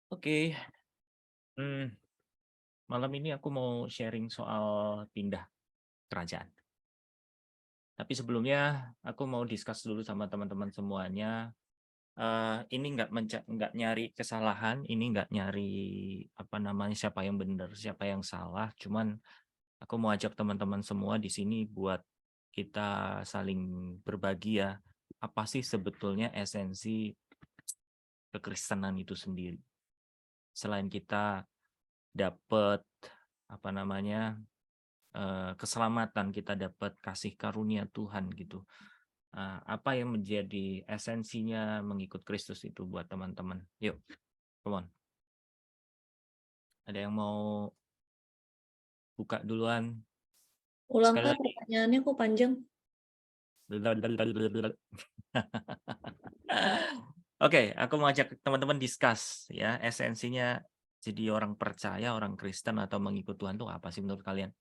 Oke, mmm, malam ini aku mau sharing soal pindah kerajaan. Tapi sebelumnya aku mau discuss dulu sama teman-teman semuanya, ini nggak nyari kesalahan, ini nggak nyari, apa namanya, siapa yang benar, siapa yang salah, cuman aku mau ajak teman-teman semua di sini buat kita saling berbagi ya, apa sih sebetulnya esensi kekristenan itu sendiri. Selain kita dapat, apa namanya, keselamatan, kita dapat kasih karunia Tuhan gitu. Apa yang menjadi esensinya mengikut Kristus itu buat teman-teman? Yuk, come on. Ada yang mau buka duluan? Ulang Sekali Kak, lagi. pertanyaannya kok panjang? Oke, aku mau ajak teman-teman discuss ya, esensinya jadi orang percaya, orang Kristen atau mengikut Tuhan itu apa sih menurut kalian?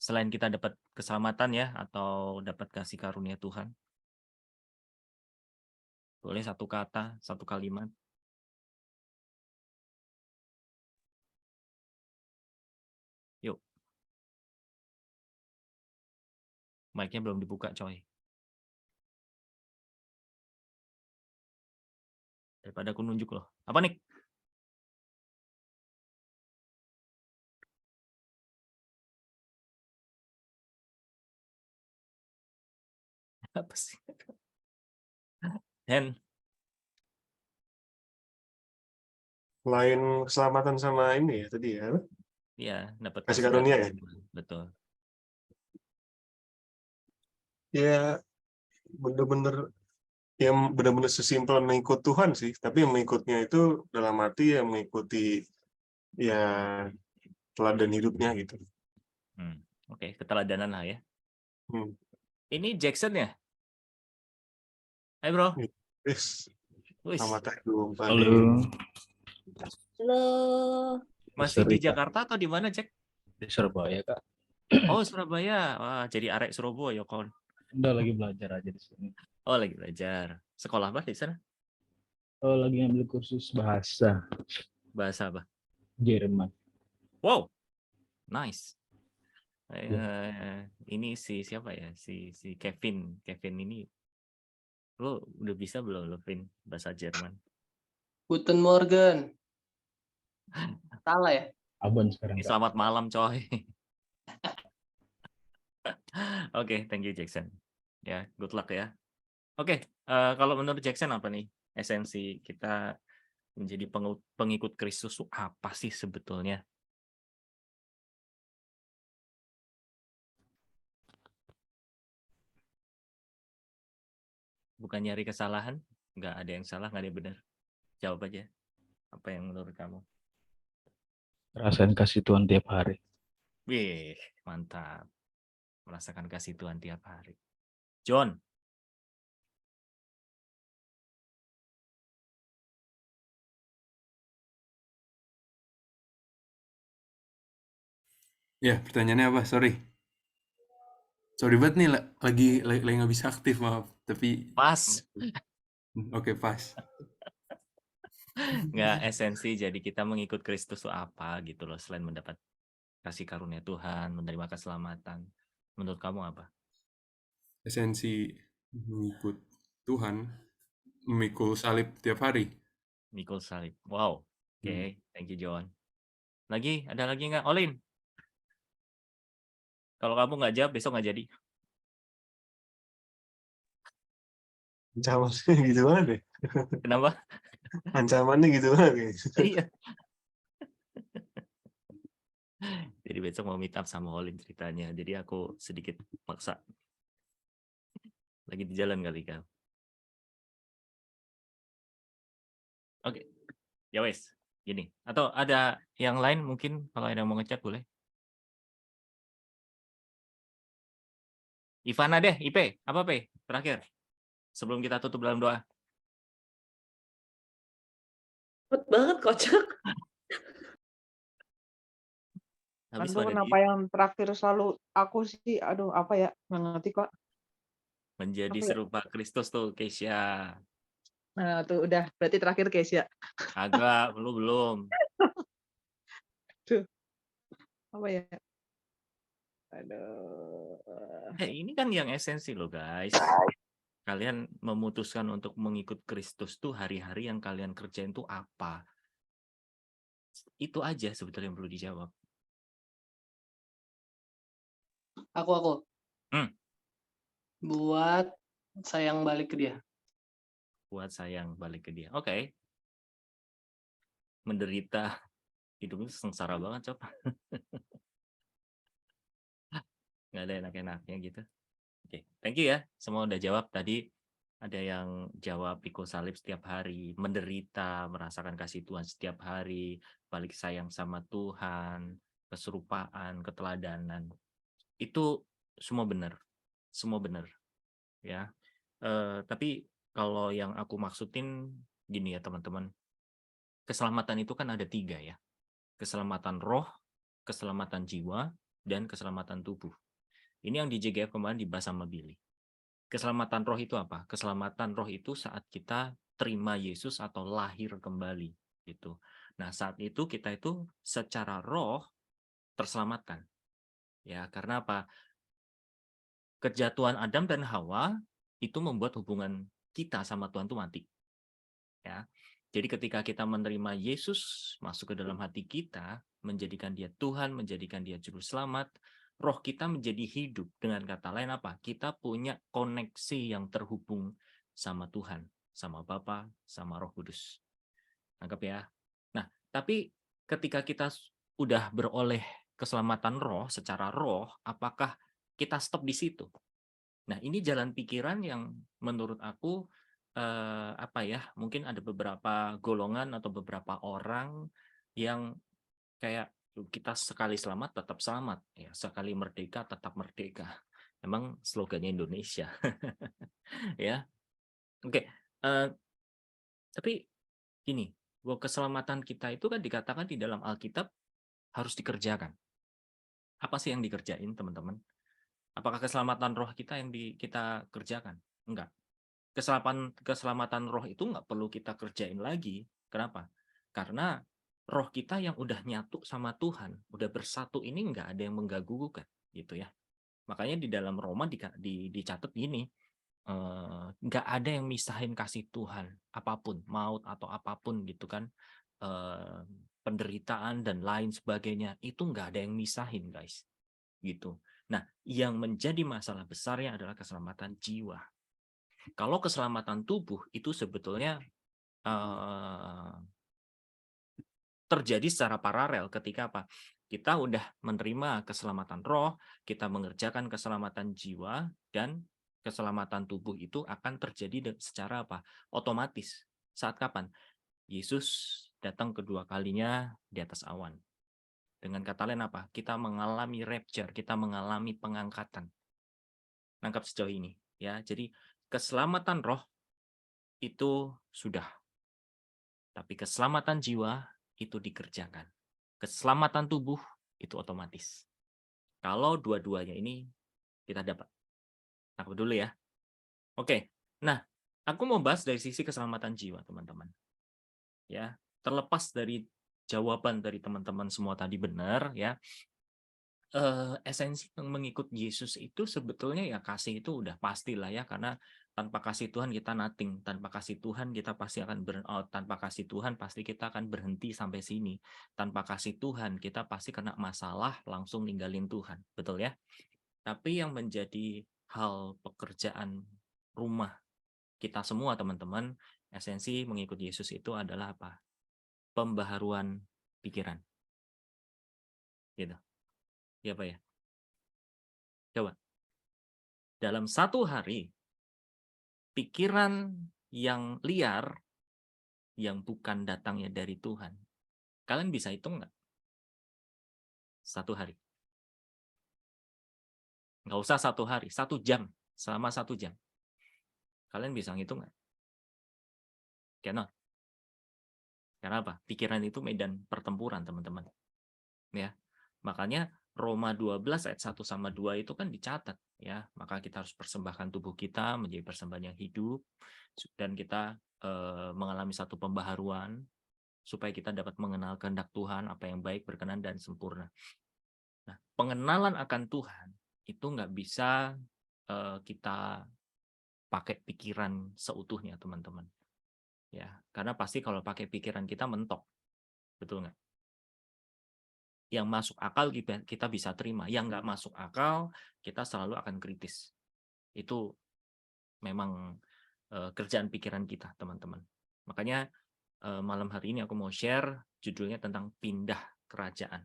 Selain kita dapat keselamatan ya, atau dapat kasih karunia Tuhan. Boleh satu kata, satu kalimat. Yuk, mic-nya belum dibuka coy. Daripada aku nunjuk loh. Apa nih? Apa sih? Hen, Lain keselamatan sama ini ya tadi ya, ya dapat kasih kasih karunia karunia ya. Tuhan. Betul. Ya bener-bener yang bener-bener sesimpel mengikut Tuhan sih, tapi yang mengikutnya itu dalam arti yang mengikuti ya teladan hidupnya gitu. Oke, keteladanan lah ya. Hmm. Ini Jackson ya? Hai bro. Yes. Wis, Selamat jumpa nih. Halo, Halo. masih di Rika. Jakarta atau di mana, Jack? Di Surabaya, Kak. Oh, Surabaya. Wah, jadi arek Surabaya, kon. Udah lagi belajar aja di sini. Oh, lagi belajar. Sekolah apa di sana? Oh, lagi ngambil kursus bahasa Bahasa apa? Jerman. Wow, nice. Ya. Ini siapa ya? Si Kevin. Kevin ini lo udah bisa belum lo, Vin, bahasa Jerman? Guten Morgen. Salah ya? Abon sekarang, Ini Kak. selamat malam, coy. Oke, thank you Jackson. Ya, good luck ya. Oke, kalau menurut Jackson apa nih esensi kita menjadi pengikut Kristus itu apa sih sebetulnya? Bukan nyari kesalahan, nggak ada yang salah, nggak ada yang benar. Jawab aja. Apa yang menurut kamu? Rasain kasih Tuhan tiap hari. Wih, mantap. Merasakan kasih Tuhan tiap hari. John, Ya, pertanyaannya apa? Sorry banget nih, lagi nggak bisa aktif, maaf. Tapi, pas. oke, pas. Nggak esensi jadi kita mengikut Kristus itu apa gitu loh, selain mendapat kasih karunia Tuhan, menerima keselamatan. Menurut kamu apa? Esensi mengikut Tuhan, memikul salib tiap hari. Mikul salib. Wow. Oke, thank you John. Ada lagi nggak? Olin, kalau kamu nggak jawab besok nggak jadi. Ancamannya gitu banget deh. Kenapa? Ancamannya gitu banget kayaknya. Iya. Jadi besok mau meet up sama Olin ceritanya. Jadi aku sedikit maksa. Lagi di jalan kali kau. Oke. Ya wes. Gini. Atau ada yang lain mungkin kalau ada yang mau ngechat boleh. Ivana deh, IP. Apa P? Terakhir. Sebelum kita tutup dalam doa. Cepet banget kocak. Habis Aduh, pada kenapa di yang terakhir selalu aku sih? Aduh, apa ya? Nggak ngerti kok. menjadi Apa ya? serupa Kristus tuh, Keisha. Nah, tuh udah berarti terakhir guys ya. Agak, belum. Tuh, apa ya? Aduh. Ini kan yang esensi loh guys. Kalian memutuskan untuk mengikut Kristus tuh hari-hari yang kalian kerjain tuh apa? Itu aja sebetulnya yang perlu dijawab. Aku. Hmm. Buat sayang balik ke dia. Buat sayang balik ke dia. Oke. Menderita. Hidupnya sengsara banget, Cop. Nggak ada enak-enaknya gitu. Oke, thank you ya. Semua udah jawab tadi. Ada yang jawab pikul salib setiap hari, menderita, merasakan kasih Tuhan setiap hari, balik sayang sama Tuhan, keserupaan, keteladanan. Itu semua benar. Semua benar. Ya. Tapi kalau yang aku maksudin gini ya teman-teman. Keselamatan itu kan ada 3 ya. Keselamatan roh, keselamatan jiwa, dan keselamatan tubuh. Ini yang di JGF kemarin dibahas sama Billy. Keselamatan roh itu apa? Keselamatan roh itu saat kita terima Yesus atau lahir kembali gitu. Nah, saat itu kita itu secara roh terselamatkan. Ya, karena apa? Kejatuhan Adam dan Hawa itu membuat hubungan kita sama Tuhan itu mati. Ya. Jadi ketika kita menerima Yesus masuk ke dalam hati kita, menjadikan dia Tuhan, menjadikan dia juru selamat, roh kita menjadi hidup. Dengan kata lain apa? Kita punya koneksi yang terhubung sama Tuhan, sama Bapa, sama Roh Kudus. Anggap ya. Nah, tapi ketika kita udah beroleh keselamatan roh secara roh, apakah kita stop di situ? Nah, ini jalan pikiran yang menurut aku mungkin ada beberapa golongan atau beberapa orang yang kayak kita sekali selamat tetap selamat, ya sekali merdeka tetap merdeka. Emang slogannya Indonesia, ya. Oke, tapi gini, bahwa keselamatan kita itu kan dikatakan di dalam Alkitab harus dikerjakan. Apa sih yang dikerjain, teman-teman? Apakah keselamatan roh kita yang kita kerjakan? Enggak. Keselamatan roh itu nggak perlu kita kerjain lagi. Kenapa? Karena roh kita yang udah nyatu sama Tuhan, udah bersatu ini nggak ada yang mengganggu gitu ya. Makanya di dalam Roma dicatat gini, nggak ada yang misahin kasih Tuhan, apapun, maut atau apapun gitu kan, penderitaan dan lain sebagainya, itu nggak ada yang misahin guys, gitu. Nah, yang menjadi masalah besarnya adalah keselamatan jiwa. Kalau keselamatan tubuh itu sebetulnya terjadi secara paralel ketika apa? Kita udah menerima keselamatan roh, kita mengerjakan keselamatan jiwa, dan keselamatan tubuh itu akan terjadi secara apa? Otomatis. Saat kapan? Yesus datang kedua kalinya di atas awan. Dengan kata lain apa? Kita mengalami rapture, kita mengalami pengangkatan. Nangkap sejauh ini, ya. Jadi keselamatan roh itu sudah. Tapi keselamatan jiwa itu dikerjakan. Keselamatan tubuh itu otomatis. Kalau dua-duanya ini kita dapat. Nangkap dulu ya. Oke. Nah, aku mau bahas dari sisi keselamatan jiwa, teman-teman. Ya, terlepas dari jawaban dari teman-teman semua tadi benar, ya. Esensi mengikut Yesus itu sebetulnya ya kasih itu udah pastilah ya, karena tanpa kasih Tuhan kita nothing, tanpa kasih Tuhan kita pasti akan burn out, tanpa kasih Tuhan pasti kita akan berhenti sampai sini, tanpa kasih Tuhan kita pasti kena masalah langsung ninggalin Tuhan, betul ya? Tapi yang menjadi hal pekerjaan rumah kita semua teman-teman, esensi mengikut Yesus itu adalah apa? Pembaharuan pikiran, gitu. Ya Pak ya? Coba. Dalam satu hari, pikiran yang liar, yang bukan datangnya dari Tuhan, kalian bisa hitung nggak? Satu hari. Nggak usah satu hari, 1 jam. Selama 1 jam. Kalian bisa ngitung nggak? Cannot. Karena apa? Pikiran itu medan pertempuran, teman-teman. Ya. Makanya Roma 12 ayat 1 sama 2 itu kan dicatat ya. Maka kita harus persembahkan tubuh kita menjadi persembahan yang hidup dan kita mengalami satu pembaharuan supaya kita dapat mengenal kehendak Tuhan, apa yang baik, berkenan, dan sempurna. Nah, pengenalan akan Tuhan itu nggak bisa kita pakai pikiran seutuhnya, teman-teman. Ya, karena pasti kalau pakai pikiran kita mentok, betul nggak? Yang masuk akal kita bisa terima, yang nggak masuk akal kita selalu akan kritis. Itu memang kerjaan pikiran kita, teman-teman. Makanya malam hari ini aku mau share judulnya tentang pindah kerajaan.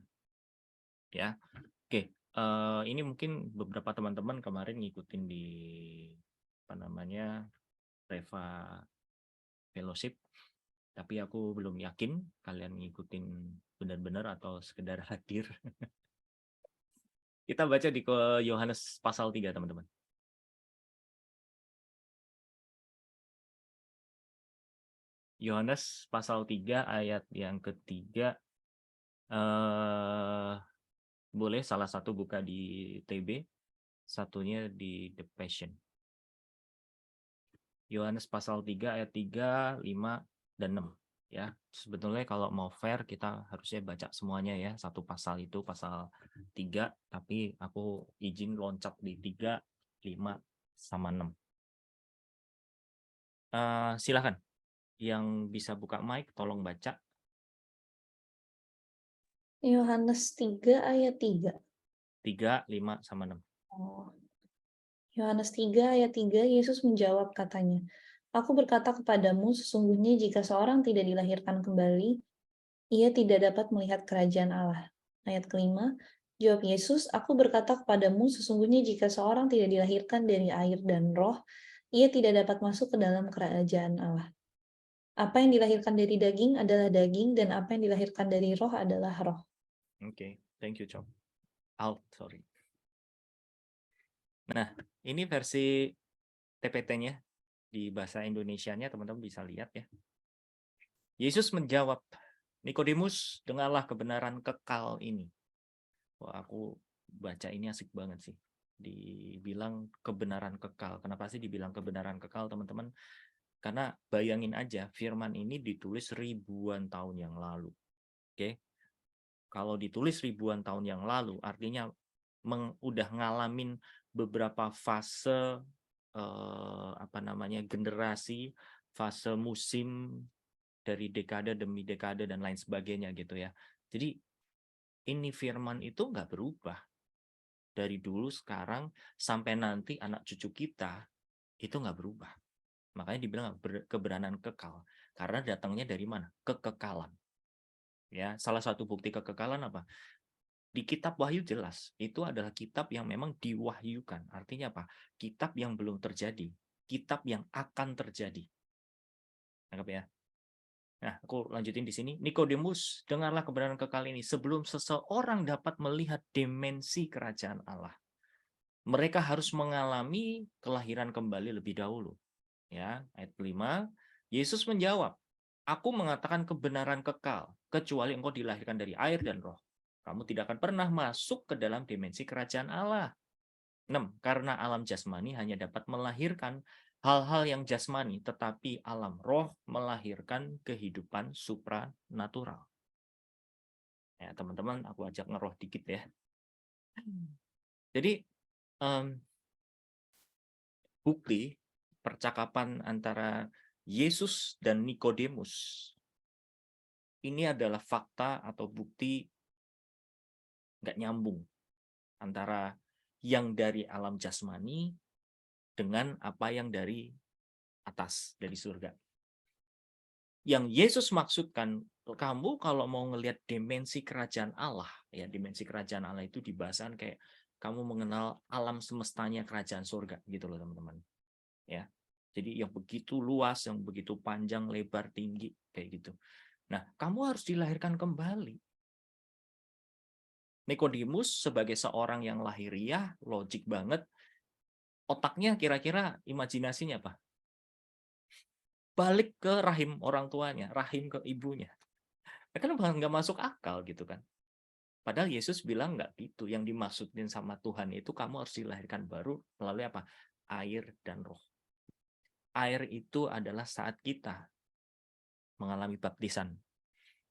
Ya, oke. Ini mungkin beberapa teman-teman kemarin ngikutin di Reva Fellowship, tapi aku belum yakin kalian ngikutin benar-benar atau sekedar hadir. Kita baca di Yohanes pasal 3, teman-teman. Yohanes pasal 3 ayat yang ketiga. Boleh salah satu buka di TB, satunya di The Passion. Yohanes pasal 3 ayat 3, 5, dan 6. Ya, sebetulnya kalau mau fair kita harusnya baca semuanya ya, satu pasal itu pasal 3, tapi aku izin loncat di 3, 5, sama 6. Silakan yang bisa buka mic tolong baca. Yohanes 3 ayat 3. 3, 5, sama 6. Oh. Yohanes 3 ayat 3, Yesus menjawab katanya, Aku berkata kepadamu, sesungguhnya jika seorang tidak dilahirkan kembali, ia tidak dapat melihat kerajaan Allah. Ayat kelima, jawab Yesus, Aku berkata kepadamu, sesungguhnya jika seorang tidak dilahirkan dari air dan roh, ia tidak dapat masuk ke dalam kerajaan Allah. Apa yang dilahirkan dari daging adalah daging, dan apa yang dilahirkan dari roh adalah roh. Oke, thank you, Chop. Sorry. Nah, ini versi TPT-nya. Di bahasa Indonesianya teman-teman bisa lihat ya. Yesus menjawab, Nikodemus, dengarlah kebenaran kekal ini. Wah, aku baca ini asik banget sih. Dibilang kebenaran kekal. Kenapa sih dibilang kebenaran kekal, teman-teman? Karena bayangin aja, firman ini ditulis ribuan tahun yang lalu. Oke? Kalau ditulis ribuan tahun yang lalu, artinya udah ngalamin beberapa fase generasi, fase musim dari dekade demi dekade dan lain sebagainya gitu ya. Jadi ini firman itu nggak berubah dari dulu, sekarang sampai nanti anak cucu kita itu nggak berubah. Makanya dibilang kebenaran kekal karena datangnya dari mana? Kekekalan. Ya, salah satu bukti kekekalan apa? Di kitab Wahyu jelas, itu adalah kitab yang memang diwahyukan. Artinya apa? Kitab yang belum terjadi, kitab yang akan terjadi. Anggap ya. Nah, aku lanjutin di sini. Nikodemus, dengarlah kebenaran kekal ini. Sebelum seseorang dapat melihat dimensi kerajaan Allah, mereka harus mengalami kelahiran kembali lebih dahulu. Ya, ayat 5, Yesus menjawab, Aku mengatakan kebenaran kekal, kecuali engkau dilahirkan dari air dan roh. Kamu tidak akan pernah masuk ke dalam dimensi kerajaan Allah. 6. Karena alam jasmani hanya dapat melahirkan hal-hal yang jasmani, tetapi alam roh melahirkan kehidupan supranatural. Ya, teman-teman, aku ajak ngeroh dikit ya. Jadi, bukti percakapan antara Yesus dan Nikodemus ini adalah fakta atau bukti nggak nyambung antara yang dari alam jasmani dengan apa yang dari atas, dari surga. Yang Yesus maksudkan, kamu kalau mau ngelihat dimensi kerajaan Allah, ya dimensi kerajaan Allah itu dibahasan kayak kamu mengenal alam semestanya kerajaan surga gitu loh teman-teman. Ya. Jadi yang begitu luas, yang begitu panjang, lebar, tinggi kayak gitu. Nah, kamu harus dilahirkan kembali. Nikodemus sebagai seorang yang lahiriah, logik banget, otaknya kira-kira imajinasinya apa? Balik ke rahim orang tuanya, rahim ke ibunya. Kan nggak masuk akal gitu kan. Padahal Yesus bilang nggak gitu. Yang dimaksudin sama Tuhan itu kamu harus dilahirkan baru melalui apa? Air dan roh. air itu adalah saat kita mengalami baptisan.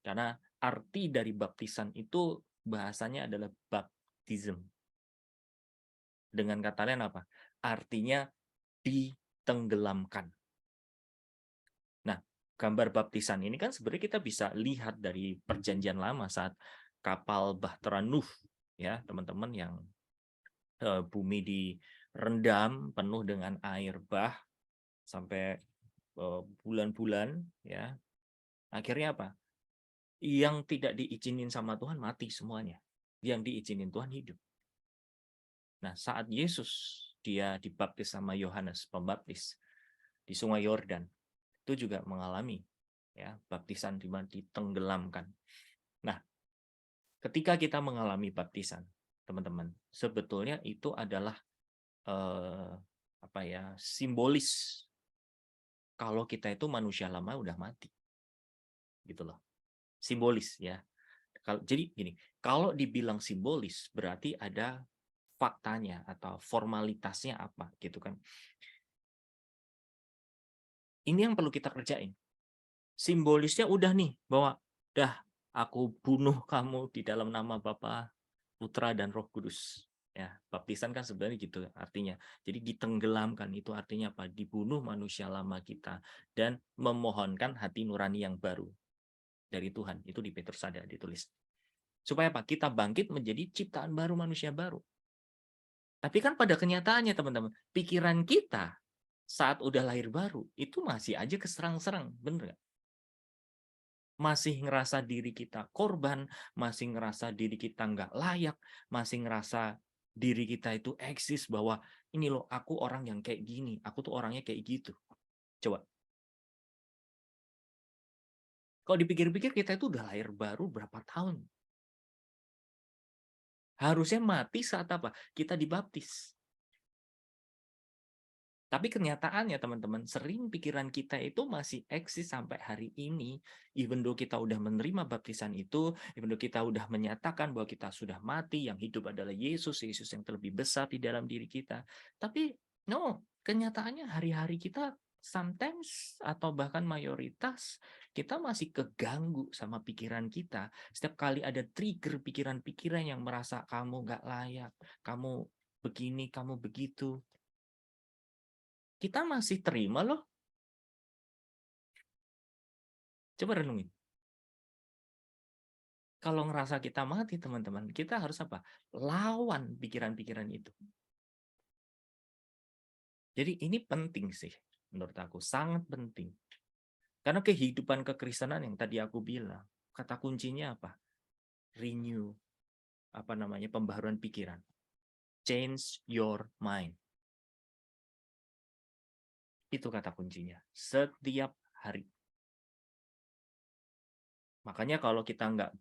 Karena arti dari baptisan itu bahasanya adalah baptism. Dengan kata lain apa? Artinya ditenggelamkan. Nah, gambar baptisan ini kan sebenarnya kita bisa lihat dari Perjanjian Lama saat kapal Bahtera Nuh, ya teman-teman, yang bumi direndam penuh dengan air bah sampai bulan-bulan, ya. Akhirnya apa? Yang tidak diizinin sama Tuhan mati semuanya. Yang diizinin Tuhan hidup. Nah, saat Yesus dia dibaptis sama Yohanes Pembaptis di Sungai Yordan, itu juga mengalami ya baptisan di mana ditenggelamkan. Nah, ketika kita mengalami baptisan, teman-teman, sebetulnya itu adalah simbolis kalau kita itu manusia lama udah mati, gitu loh. Simbolis ya. Jadi gini, kalau dibilang simbolis berarti ada faktanya atau formalitasnya apa, gitu kan? Ini yang perlu kita kerjain. Simbolisnya udah nih, bahwa dah aku bunuh kamu di dalam nama Bapa, Putra, dan Roh Kudus. Ya, baptisan kan sebenarnya gitu artinya. Jadi ditenggelamkan itu artinya apa? Dibunuh manusia lama kita dan memohonkan hati nurani yang baru dari Tuhan. Itu di Petrus ada ditulis. Supaya apa? Kita bangkit menjadi ciptaan baru, manusia baru. Tapi kan pada kenyataannya teman-teman, pikiran kita saat udah lahir baru itu masih aja keserang-serang, bener nggak? Masih ngerasa diri kita korban, masih ngerasa diri kita nggak layak, masih ngerasa diri kita itu eksis bahwa ini loh aku orang yang kayak gini, aku tuh orangnya kayak gitu. Coba. Kalau dipikir-pikir kita itu udah lahir baru berapa tahun? Harusnya mati saat apa? Kita dibaptis. Tapi kenyataannya teman-teman, sering pikiran kita itu masih eksis sampai hari ini. Even though kita udah menerima baptisan itu, even though kita udah menyatakan bahwa kita sudah mati, yang hidup adalah Yesus, Yesus yang terlebih besar di dalam diri kita. Tapi no, kenyataannya hari-hari kita sometimes atau bahkan mayoritas kita masih keganggu sama pikiran kita. Setiap kali ada trigger pikiran-pikiran yang merasa kamu nggak layak, kamu begini, kamu begitu. Kita masih terima loh. Coba renungin. Kalau ngerasa kita mati, teman-teman, kita harus apa? Lawan pikiran-pikiran itu. Jadi ini penting sih, menurut aku. Sangat penting. Karena kehidupan kekristenan yang tadi aku bilang, kata kuncinya apa? Renew. Pembaharuan pikiran. Change your mind. Itu kata kuncinya. Setiap hari. Makanya kalau kita nggak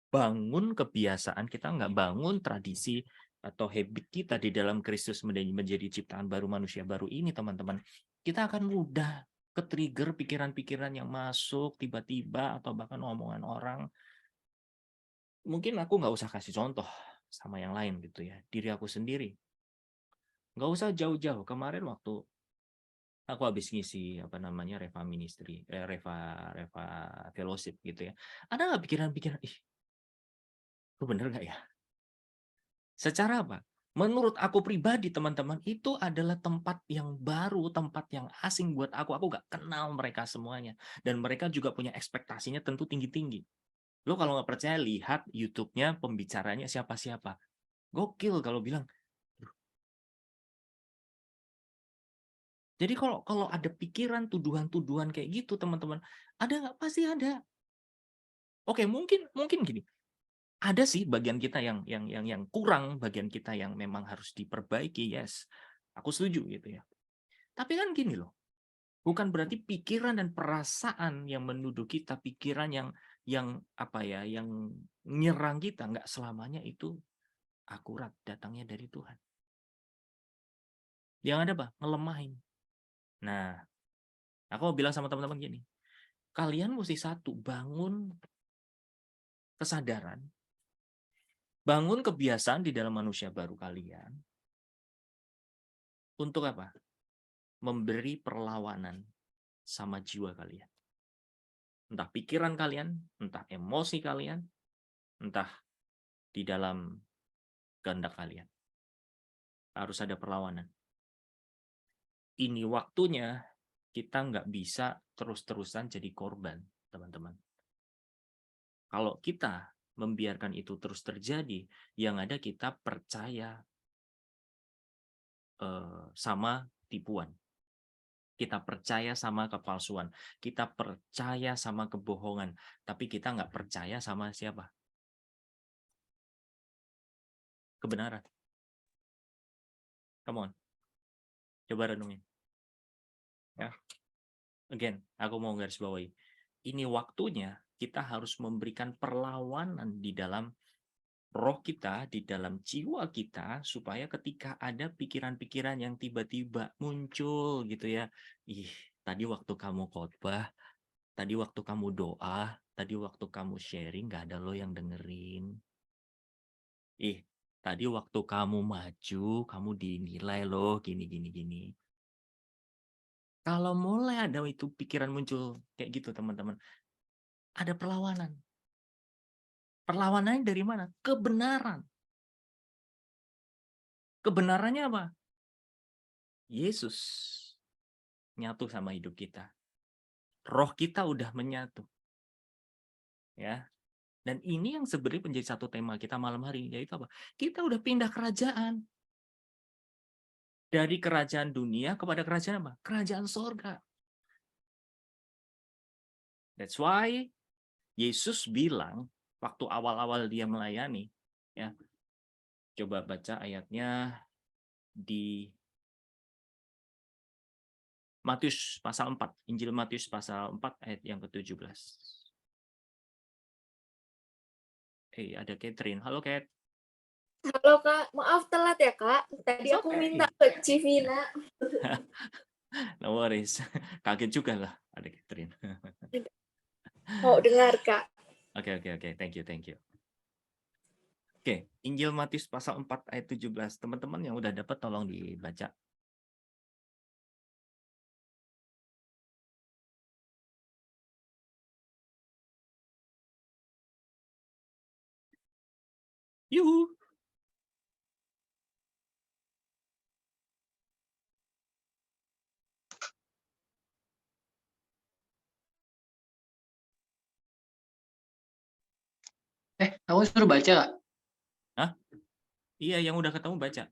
bangun kebiasaan, kita nggak bangun tradisi atau habit kita di dalam Kristus menjadi ciptaan baru, manusia baru ini, teman-teman, kita akan mudah ke-trigger pikiran-pikiran yang masuk tiba-tiba atau bahkan omongan orang. Mungkin aku nggak usah kasih contoh sama yang lain gitu ya, diri aku sendiri. Nggak usah jauh-jauh. Kemarin waktu aku habis ngisi Reva Ministry, Reva Fellowship gitu ya. Ada nggak pikiran-pikiran, itu bener nggak ya? Secara apa? Menurut aku pribadi, teman-teman, itu adalah tempat yang baru, tempat yang asing buat aku. Aku nggak kenal mereka semuanya. Dan mereka juga punya ekspektasinya tentu tinggi-tinggi. Lo kalau nggak percaya, lihat YouTube-nya pembicaranya siapa-siapa. Gokil kalau bilang. Jadi kalau ada pikiran, tuduhan-tuduhan kayak gitu, teman-teman, ada nggak? Pasti ada. Oke, mungkin gini. Ada sih bagian kita yang kurang, bagian kita yang memang harus diperbaiki, yes. Aku setuju gitu ya. Tapi kan gini loh. Bukan berarti pikiran dan perasaan yang menuduh kita, pikiran yang nyerang kita, nggak selamanya itu akurat datangnya dari Tuhan. Yang ada apa? Ngelemahin. Nah, aku mau bilang sama teman-teman gini. Kalian mesti bangun kesadaran, bangun kebiasaan di dalam manusia baru kalian. Untuk apa? memberi perlawanan sama jiwa kalian. Entah pikiran kalian, entah emosi kalian, entah di dalam kehendak kalian. Harus ada perlawanan. Ini waktunya kita nggak bisa terus-terusan jadi korban, teman-teman. Kalau kita membiarkan itu terus terjadi, yang ada kita percaya sama tipuan. Kita percaya sama kepalsuan. Kita percaya sama kebohongan. Tapi kita nggak percaya sama siapa? Kebenaran. Come on. Coba renungin. Ya. Again, aku mau garis bawahi. Ini waktunya kita harus memberikan perlawanan di dalam roh kita, di dalam jiwa kita, supaya ketika ada pikiran-pikiran yang tiba-tiba muncul gitu ya. Ih, tadi waktu kamu khotbah, tadi waktu kamu doa, tadi waktu kamu sharing, gak ada lo yang dengerin. Ih, tadi waktu kamu maju, kamu dinilai lo gini. Kalau mulai ada itu pikiran muncul kayak gitu teman-teman, ada perlawanan. Perlawanannya dari mana? Kebenaran. Kebenarannya apa? Yesus nyatu sama hidup kita. Roh kita udah menyatu. Ya. Dan ini yang sebenarnya menjadi satu tema kita malam hari, yaitu apa? Kita udah pindah kerajaan. Dari kerajaan dunia kepada kerajaan apa? Kerajaan sorga. That's why Yesus bilang waktu awal-awal dia melayani, ya. Coba baca ayatnya di Matius pasal 4, Injil Matius pasal 4 ayat yang ke-17. Ada Catherine. Halo, Kat. Halo Kak, maaf telat ya Kak. Tadi It's aku okay. minta ke Civina. No worries. Kaget juga lah ada Catherine. Mau dengar Kak. Oke. Thank you. Oke, Injil Matius pasal 4 ayat 17. Teman-teman yang udah dapat tolong dibaca. Yuhu. Aku suruh baca Kak? Hah? Iya, yang udah ketemu baca.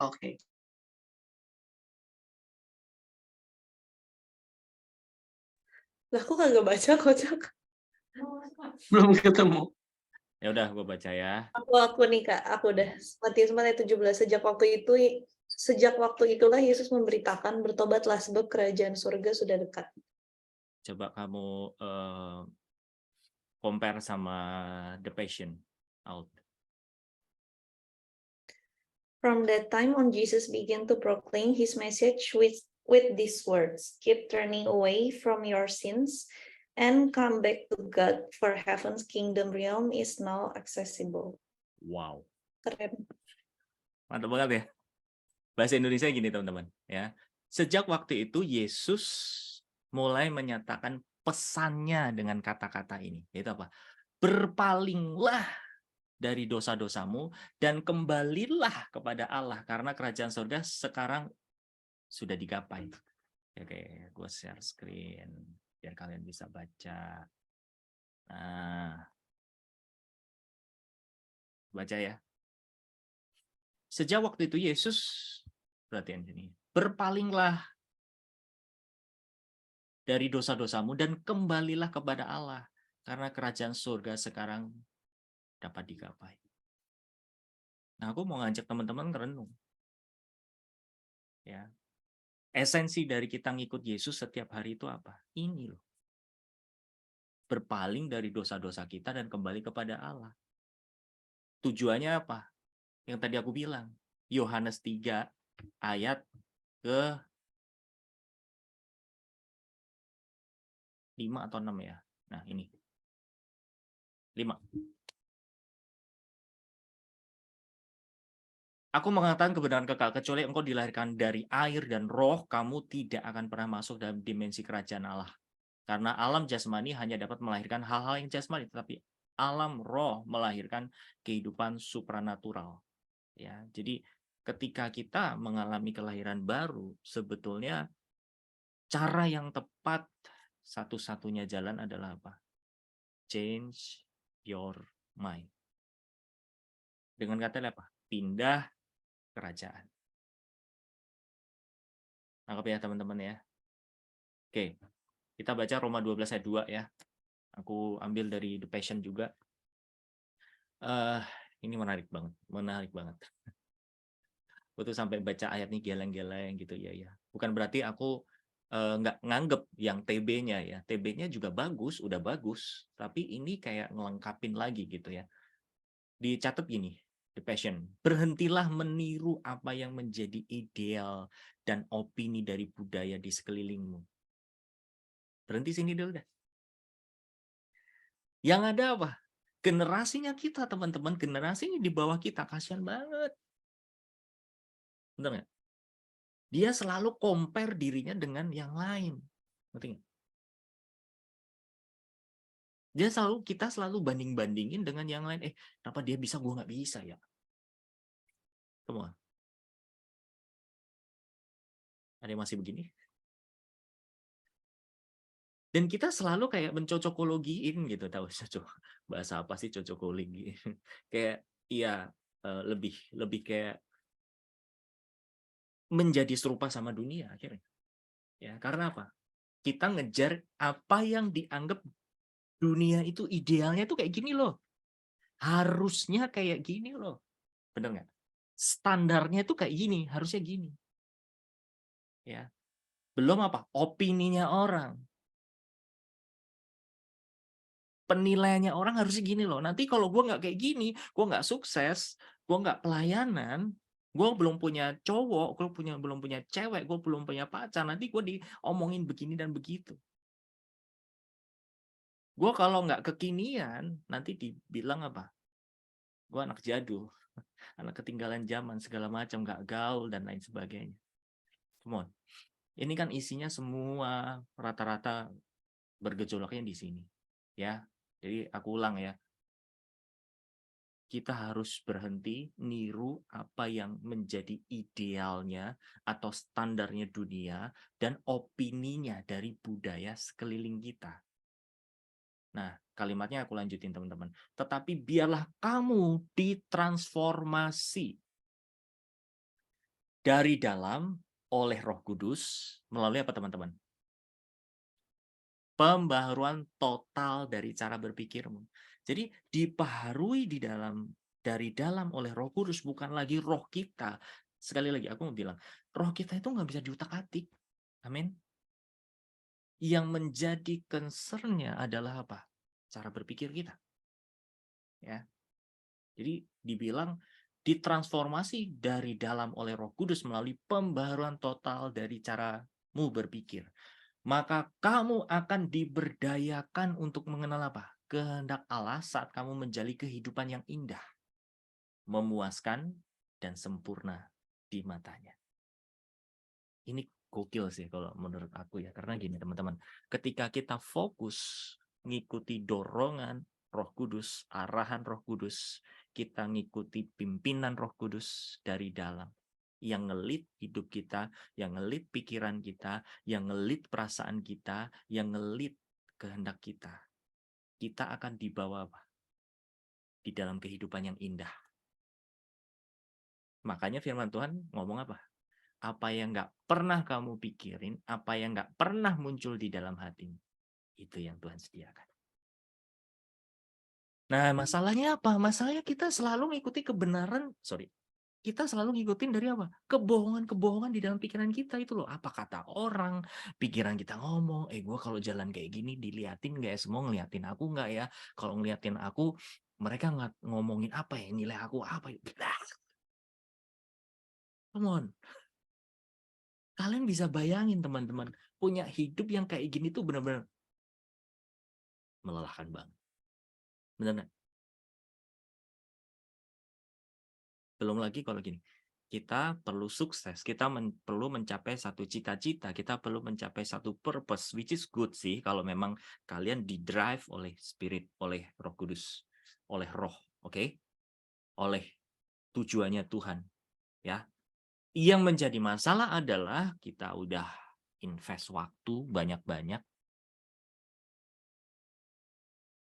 Oke. Lah, aku kagak baca kocak. Belum ketemu. Ya udah, gue baca ya. Aku nih Kak, aku udah Matius 4 ayat 17. Sejak waktu itulah Yesus memberitakan, bertobatlah sebab kerajaan surga sudah dekat. Coba kamu compare sama The Passion out. From that time on, Jesus began to proclaim his message with these words: keep turning away from your sins and come back to God, for heaven's kingdom realm is now accessible. Wow. Keren. Mantap banget ya. Bahasa Indonesia gini teman-teman ya. Sejak waktu itu Yesus mulai menyatakan pesannya dengan kata-kata ini. Yaitu apa? Berpalinglah dari dosa-dosamu dan kembalilah kepada Allah karena kerajaan surga sekarang sudah digapai. Oke, gue share screen biar kalian bisa baca. Nah, baca ya. Sejak waktu itu Yesus, perhatian sini, berpalinglah dari dosa-dosamu dan kembalilah kepada Allah karena kerajaan surga sekarang dapat digapai. Nah, aku mau ngajak teman-teman renung. Ya. Esensi dari kita ngikut Yesus setiap hari itu apa? Ini loh. Berpaling dari dosa-dosa kita dan kembali kepada Allah. Tujuannya apa? Yang tadi aku bilang. Yohanes 3 ayat ke 5 atau 6 ya. Nah, ini. 5. Aku mengatakan kebenaran kekal, kecuali engkau dilahirkan dari air dan roh, kamu tidak akan pernah masuk dalam dimensi kerajaan Allah. Karena alam jasmani hanya dapat melahirkan hal-hal yang jasmani, tetapi alam roh melahirkan kehidupan supranatural. Ya, jadi ketika kita mengalami kelahiran baru, sebetulnya cara yang tepat satu-satunya jalan adalah apa? Change your mind. Dengan kata lain apa? Pindah kerajaan. Nangkep ya teman-teman ya. Oke, kita baca Roma 12 ayat 2 ya. Aku ambil dari The Passion juga. Ini menarik banget, menarik banget. Aku tuh sampai baca ayat ini geleng-geleng gitu ya. Bukan berarti aku nggak nganggep yang TB-nya ya. TB-nya juga bagus, udah bagus. Tapi ini kayak ngelengkapin lagi gitu ya. Dicatat gini, The Passion. Berhentilah meniru apa yang menjadi ideal dan opini dari budaya di sekelilingmu. Berhenti sini dulu dah. Yang ada apa? Generasinya kita, teman-teman. Generasinya di bawah kita. Kasihan banget. Benar nggak? Dia selalu compare dirinya dengan yang lain. Ngerti nggak? Kita selalu banding-bandingin dengan yang lain. Kenapa dia bisa, gue nggak bisa ya? Semua. Ada yang masih begini? Dan kita selalu kayak mencocokologiin gitu, tahu bahasa apa sih cocokologi? Kayak iya lebih kayak menjadi serupa sama dunia akhirnya. Ya, karena apa? Kita ngejar apa yang dianggap dunia itu idealnya tuh kayak gini loh. Harusnya kayak gini loh. Bener nggak? Standarnya tuh kayak gini, harusnya gini. Ya. Belum apa? Opininya orang. Penilaiannya orang harusnya gini loh. Nanti kalau gue nggak kayak gini, gue nggak sukses, gue nggak pelayanan, gue belum punya cowok, gue belum punya cewek, gue belum punya pacar, nanti gue diomongin begini dan begitu. Gue kalau nggak kekinian, nanti dibilang apa? Gue anak jadul, anak ketinggalan zaman, segala macam, nggak gaul, dan lain sebagainya. Come on. Ini kan isinya semua rata-rata bergejolaknya di sini. Ya, jadi aku ulang ya. Kita harus berhenti niru apa yang menjadi idealnya atau standarnya dunia dan opininya dari budaya sekeliling kita. Nah, kalimatnya aku lanjutin teman-teman. Tetapi biarlah kamu ditransformasi dari dalam oleh Roh Kudus melalui apa teman-teman? Pembaharuan total dari cara berpikirmu. Jadi dibaharui dari dalam oleh Roh Kudus, bukan lagi roh kita. Sekali lagi aku mau bilang, roh kita itu nggak bisa diutak-atik. Amin. Yang menjadi concern-nya adalah apa? Cara berpikir kita. Ya. Jadi dibilang ditransformasi dari dalam oleh Roh Kudus melalui pembaharuan total dari caramu berpikir. Maka kamu akan diberdayakan untuk mengenal apa? Kehendak Allah saat kamu menjalani kehidupan yang indah, memuaskan, dan sempurna di matanya. Ini gokil sih kalau menurut aku ya. Karena gini teman-teman, ketika kita fokus ngikuti dorongan Roh Kudus, arahan Roh Kudus, kita ngikuti pimpinan Roh Kudus dari dalam, yang ngelit hidup kita, yang ngelit pikiran kita, yang ngelit perasaan kita, yang ngelit kehendak kita. Kita akan dibawa apa? Di dalam kehidupan yang indah. Makanya firman Tuhan ngomong apa? Apa yang nggak pernah kamu pikirin, apa yang nggak pernah muncul di dalam hatimu, itu yang Tuhan sediakan. Nah, masalahnya apa? Masalahnya kita selalu ngikuti kebenaran, kita selalu ngikutin dari apa? Kebohongan-kebohongan di dalam pikiran kita itu loh. Apa kata orang, pikiran kita ngomong, gue kalau jalan kayak gini diliatin nggak ya? Semua ngeliatin aku nggak ya? Kalau ngeliatin aku, mereka nggak ngomongin apa ya? Nilai aku apa ya? Come on. Kalian bisa bayangin teman-teman, punya hidup yang kayak gini tuh benar-benar melelahkan banget. Benar nggak? Belum lagi kalau gini, Kita perlu sukses, kita perlu mencapai satu cita-cita, kita perlu mencapai satu purpose, which is good sih kalau memang kalian didrive oleh Spirit, oleh Roh Kudus, oleh Roh, oke? Oleh tujuannya Tuhan, ya. Yang menjadi masalah adalah kita udah invest waktu banyak-banyak,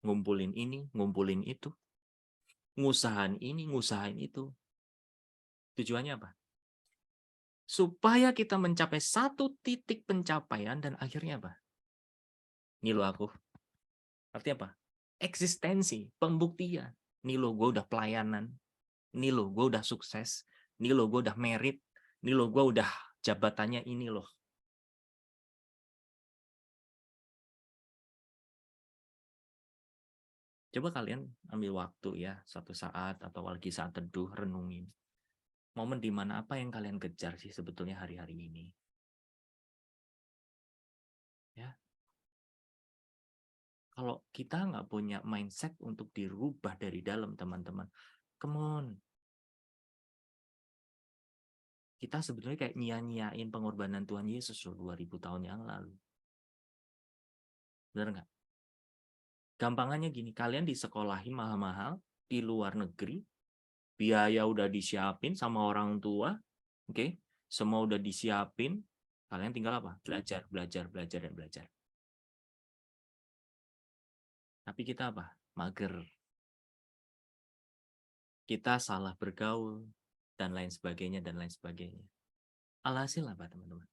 ngumpulin ini, ngumpulin itu, ngusahain ini, ngusahain itu. Tujuannya apa? Supaya kita mencapai satu titik pencapaian dan akhirnya apa? Ini lo aku. Artinya apa? Eksistensi, pembuktian. Ini lo gue udah pelayanan. Ini lo gue udah sukses. Ini lo gue udah merit. Ini lo gue udah jabatannya ini loh. Coba kalian ambil waktu ya, satu saat atau lagi saat teduh, renungin. Momen di mana apa yang kalian kejar sih sebetulnya hari-hari ini? Ya. Kalau kita nggak punya mindset untuk dirubah dari dalam, teman-teman, come on. Kita sebetulnya kayak nyia-nyiain pengorbanan Tuhan Yesus 2000 tahun yang lalu. Benar nggak? Gampangannya gini, kalian disekolahin mahal-mahal di luar negeri, biaya udah disiapin sama orang tua, oke? Semua udah disiapin, kalian tinggal apa? Belajar, belajar, belajar, dan belajar. Tapi kita apa? Mager. Kita salah bergaul, dan lain sebagainya, dan lain sebagainya. Alhasil apa, teman-teman?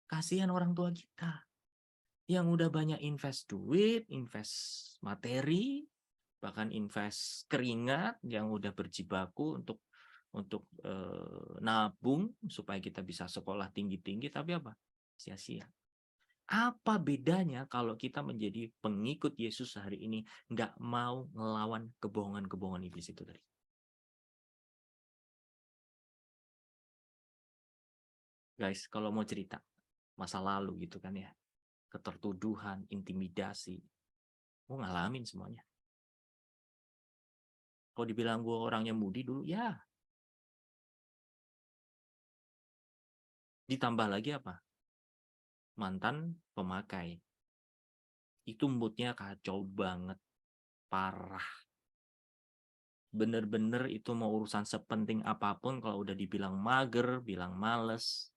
Kasihan orang tua kita yang udah banyak invest duit, invest materi, bahkan invest keringat yang udah berjibaku untuk nabung supaya kita bisa sekolah tinggi-tinggi, tapi apa? Sia-sia. Apa bedanya kalau kita menjadi pengikut Yesus hari ini nggak mau ngelawan kebohongan-kebohongan iblis itu tadi? Guys, kalau mau cerita masa lalu gitu kan ya, ketertuduhan, intimidasi, gue ngalamin semuanya. Kalau dibilang gue orangnya mudi dulu, ya. Ditambah lagi apa? Mantan pemakai. Itu moodnya kacau banget. Parah. Bener-bener itu mau urusan sepenting apapun, kalau udah dibilang mager, bilang males.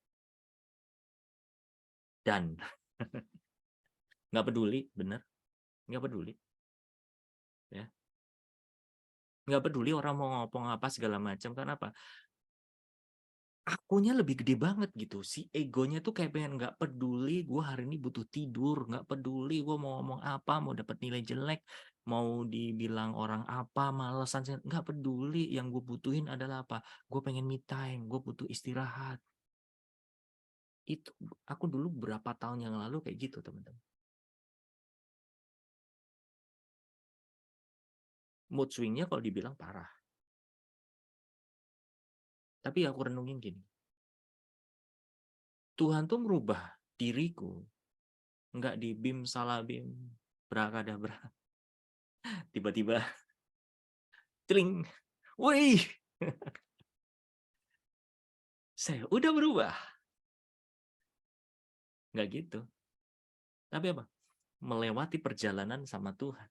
Dan nggak peduli, bener. Nggak peduli. Ya. Nggak peduli orang mau ngomong apa segala macam. Karena apa? Akunya lebih gede banget gitu. Si egonya tuh kayak pengen nggak peduli gue hari ini butuh tidur, nggak peduli gue mau ngomong apa, mau dapat nilai jelek, mau dibilang orang apa, malesan, nggak peduli. Yang gue butuhin adalah apa? Gue pengen me time, gue butuh istirahat. Itu aku dulu berapa tahun yang lalu kayak gitu, teman-teman. Mood swingnya kalau dibilang parah. Tapi aku renungin gini. Tuhan tuh merubah diriku. Nggak di bim salah bim, brakadabra. Tiba-tiba, tring, wih, saya udah berubah. Nggak gitu. Tapi apa? Melewati perjalanan sama Tuhan.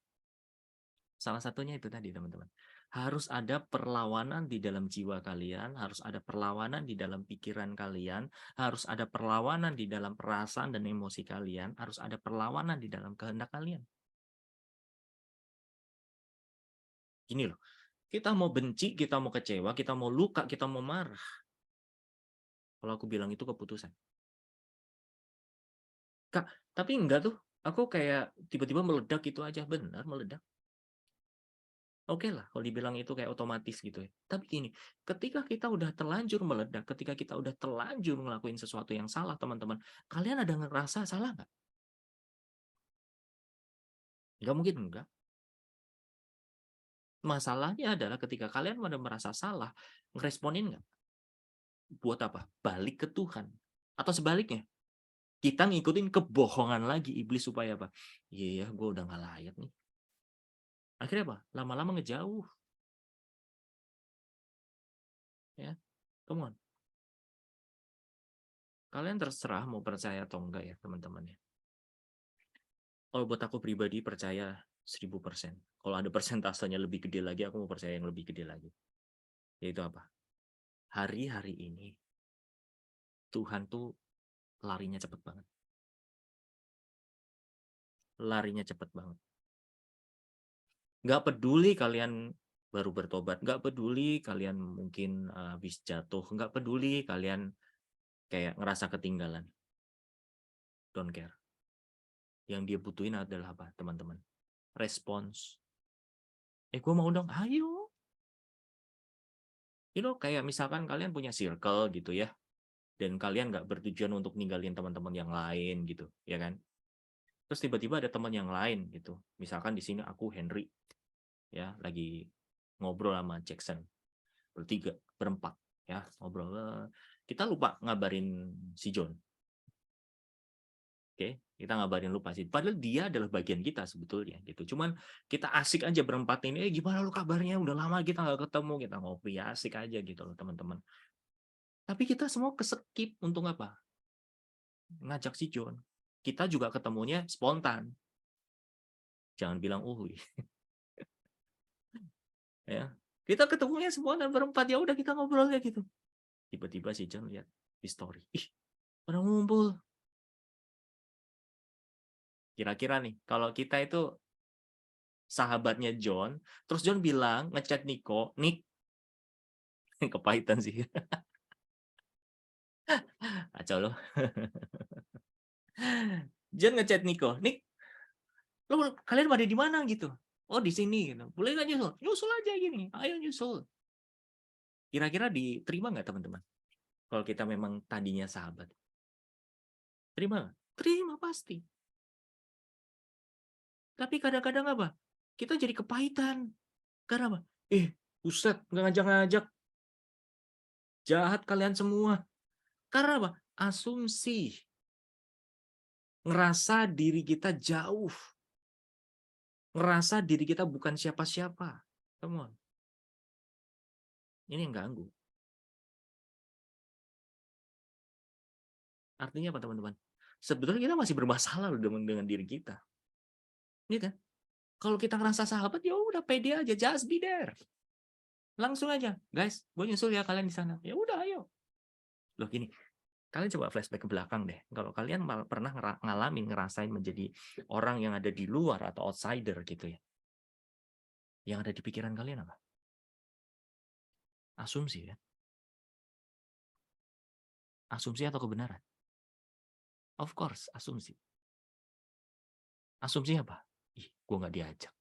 Salah satunya itu tadi, teman-teman. Harus ada perlawanan di dalam jiwa kalian, harus ada perlawanan di dalam pikiran kalian, harus ada perlawanan di dalam perasaan dan emosi kalian, harus ada perlawanan di dalam kehendak kalian. Gini loh, kita mau benci, kita mau kecewa, kita mau luka, kita mau marah. Kalau aku bilang itu keputusan. Kak, tapi enggak tuh. Aku kayak tiba-tiba meledak gitu aja. Benar, meledak. Oke lah, kalau dibilang itu kayak otomatis gitu ya. Tapi gini, ketika kita udah terlanjur meledak, ketika kita udah terlanjur ngelakuin sesuatu yang salah, teman-teman, kalian ada ngerasa salah nggak? Nggak mungkin enggak. Masalahnya adalah ketika kalian udah merasa salah, ngeresponin nggak? Buat apa? Balik ke Tuhan. Atau sebaliknya, kita ngikutin kebohongan lagi iblis supaya apa? Iya, gue udah nggak layak nih. Akhirnya apa? Lama-lama ngejauh. Ya, come on. Kalian terserah mau percaya atau enggak ya teman-teman ya. Kalau buat aku pribadi percaya 1000%. Kalau ada persentasenya lebih gede lagi, aku mau percaya yang lebih gede lagi. Yaitu apa? Hari-hari ini Tuhan tuh larinya cepet banget. Larinya cepet banget. Nggak peduli kalian baru bertobat, nggak peduli kalian mungkin habis jatuh, nggak peduli kalian kayak ngerasa ketinggalan. Don't care. Yang dia butuhin adalah apa, teman-teman? Respons. Gue mau dong, ayo. Kayak misalkan kalian punya circle gitu ya, dan kalian nggak bertujuan untuk ninggalin teman-teman yang lain gitu, ya kan? Terus tiba-tiba ada teman yang lain gitu. Misalkan di sini aku Henry, ya, lagi ngobrol sama Jackson, bertiga, berempat, ya, ngobrol. Kita lupa ngabarin si John. Oke, kita ngabarin lupa sih. Padahal dia adalah bagian kita sebetulnya gitu. Cuman kita asik aja berempat ini. Gimana lu kabarnya? Udah lama kita nggak ketemu, kita ngopi asik aja gitu loh teman-teman. Tapi kita semua keskip untuk apa? Ngajak si John. Kita juga ketemunya spontan. Jangan bilang uhui. Ya, kita ketemunya spontan berempat, ya udah kita ngobrol ya gitu. Tiba-tiba si John lihat di story. Ih, pada ngumpul. Kira-kira nih, kalau kita itu sahabatnya John, terus John bilang ngechat Nico, Nick, kepahitan sih. Kacau loh. John ngechat Nico, Nick, lo kalian pada di mana gitu? Oh di sini gitu. Boleh nggak nyusul? Nyusul aja gini. Ayo nyusul. Kira-kira diterima nggak teman-teman? Kalau kita memang tadinya sahabat. Terima nggak? Terima pasti. Tapi kadang-kadang apa? Kita jadi kepahitan. Karena apa? Buset, nggak ngajak-ngajak. Jahat kalian semua. Karena apa? Asumsi. Ngerasa diri kita jauh. Ngerasa diri kita bukan siapa-siapa. Come on. Ini yang ganggu. Artinya apa teman-teman? Sebetulnya kita masih bermasalah loh dengan diri kita. Iya kan? Kalau kita ngerasa sahabat, ya udah pede aja, just be there. Langsung aja, guys, gue nyusul ya kalian di sana. Ya udah, ayo. Loh gini, kalian coba flashback ke belakang deh. Kalau kalian pernah ngalamin, ngerasain menjadi orang yang ada di luar atau outsider gitu ya. Yang ada di pikiran kalian apa? Asumsi kan? Asumsi atau kebenaran? Of course, asumsi. Asumsi apa? Gue nggak diajak.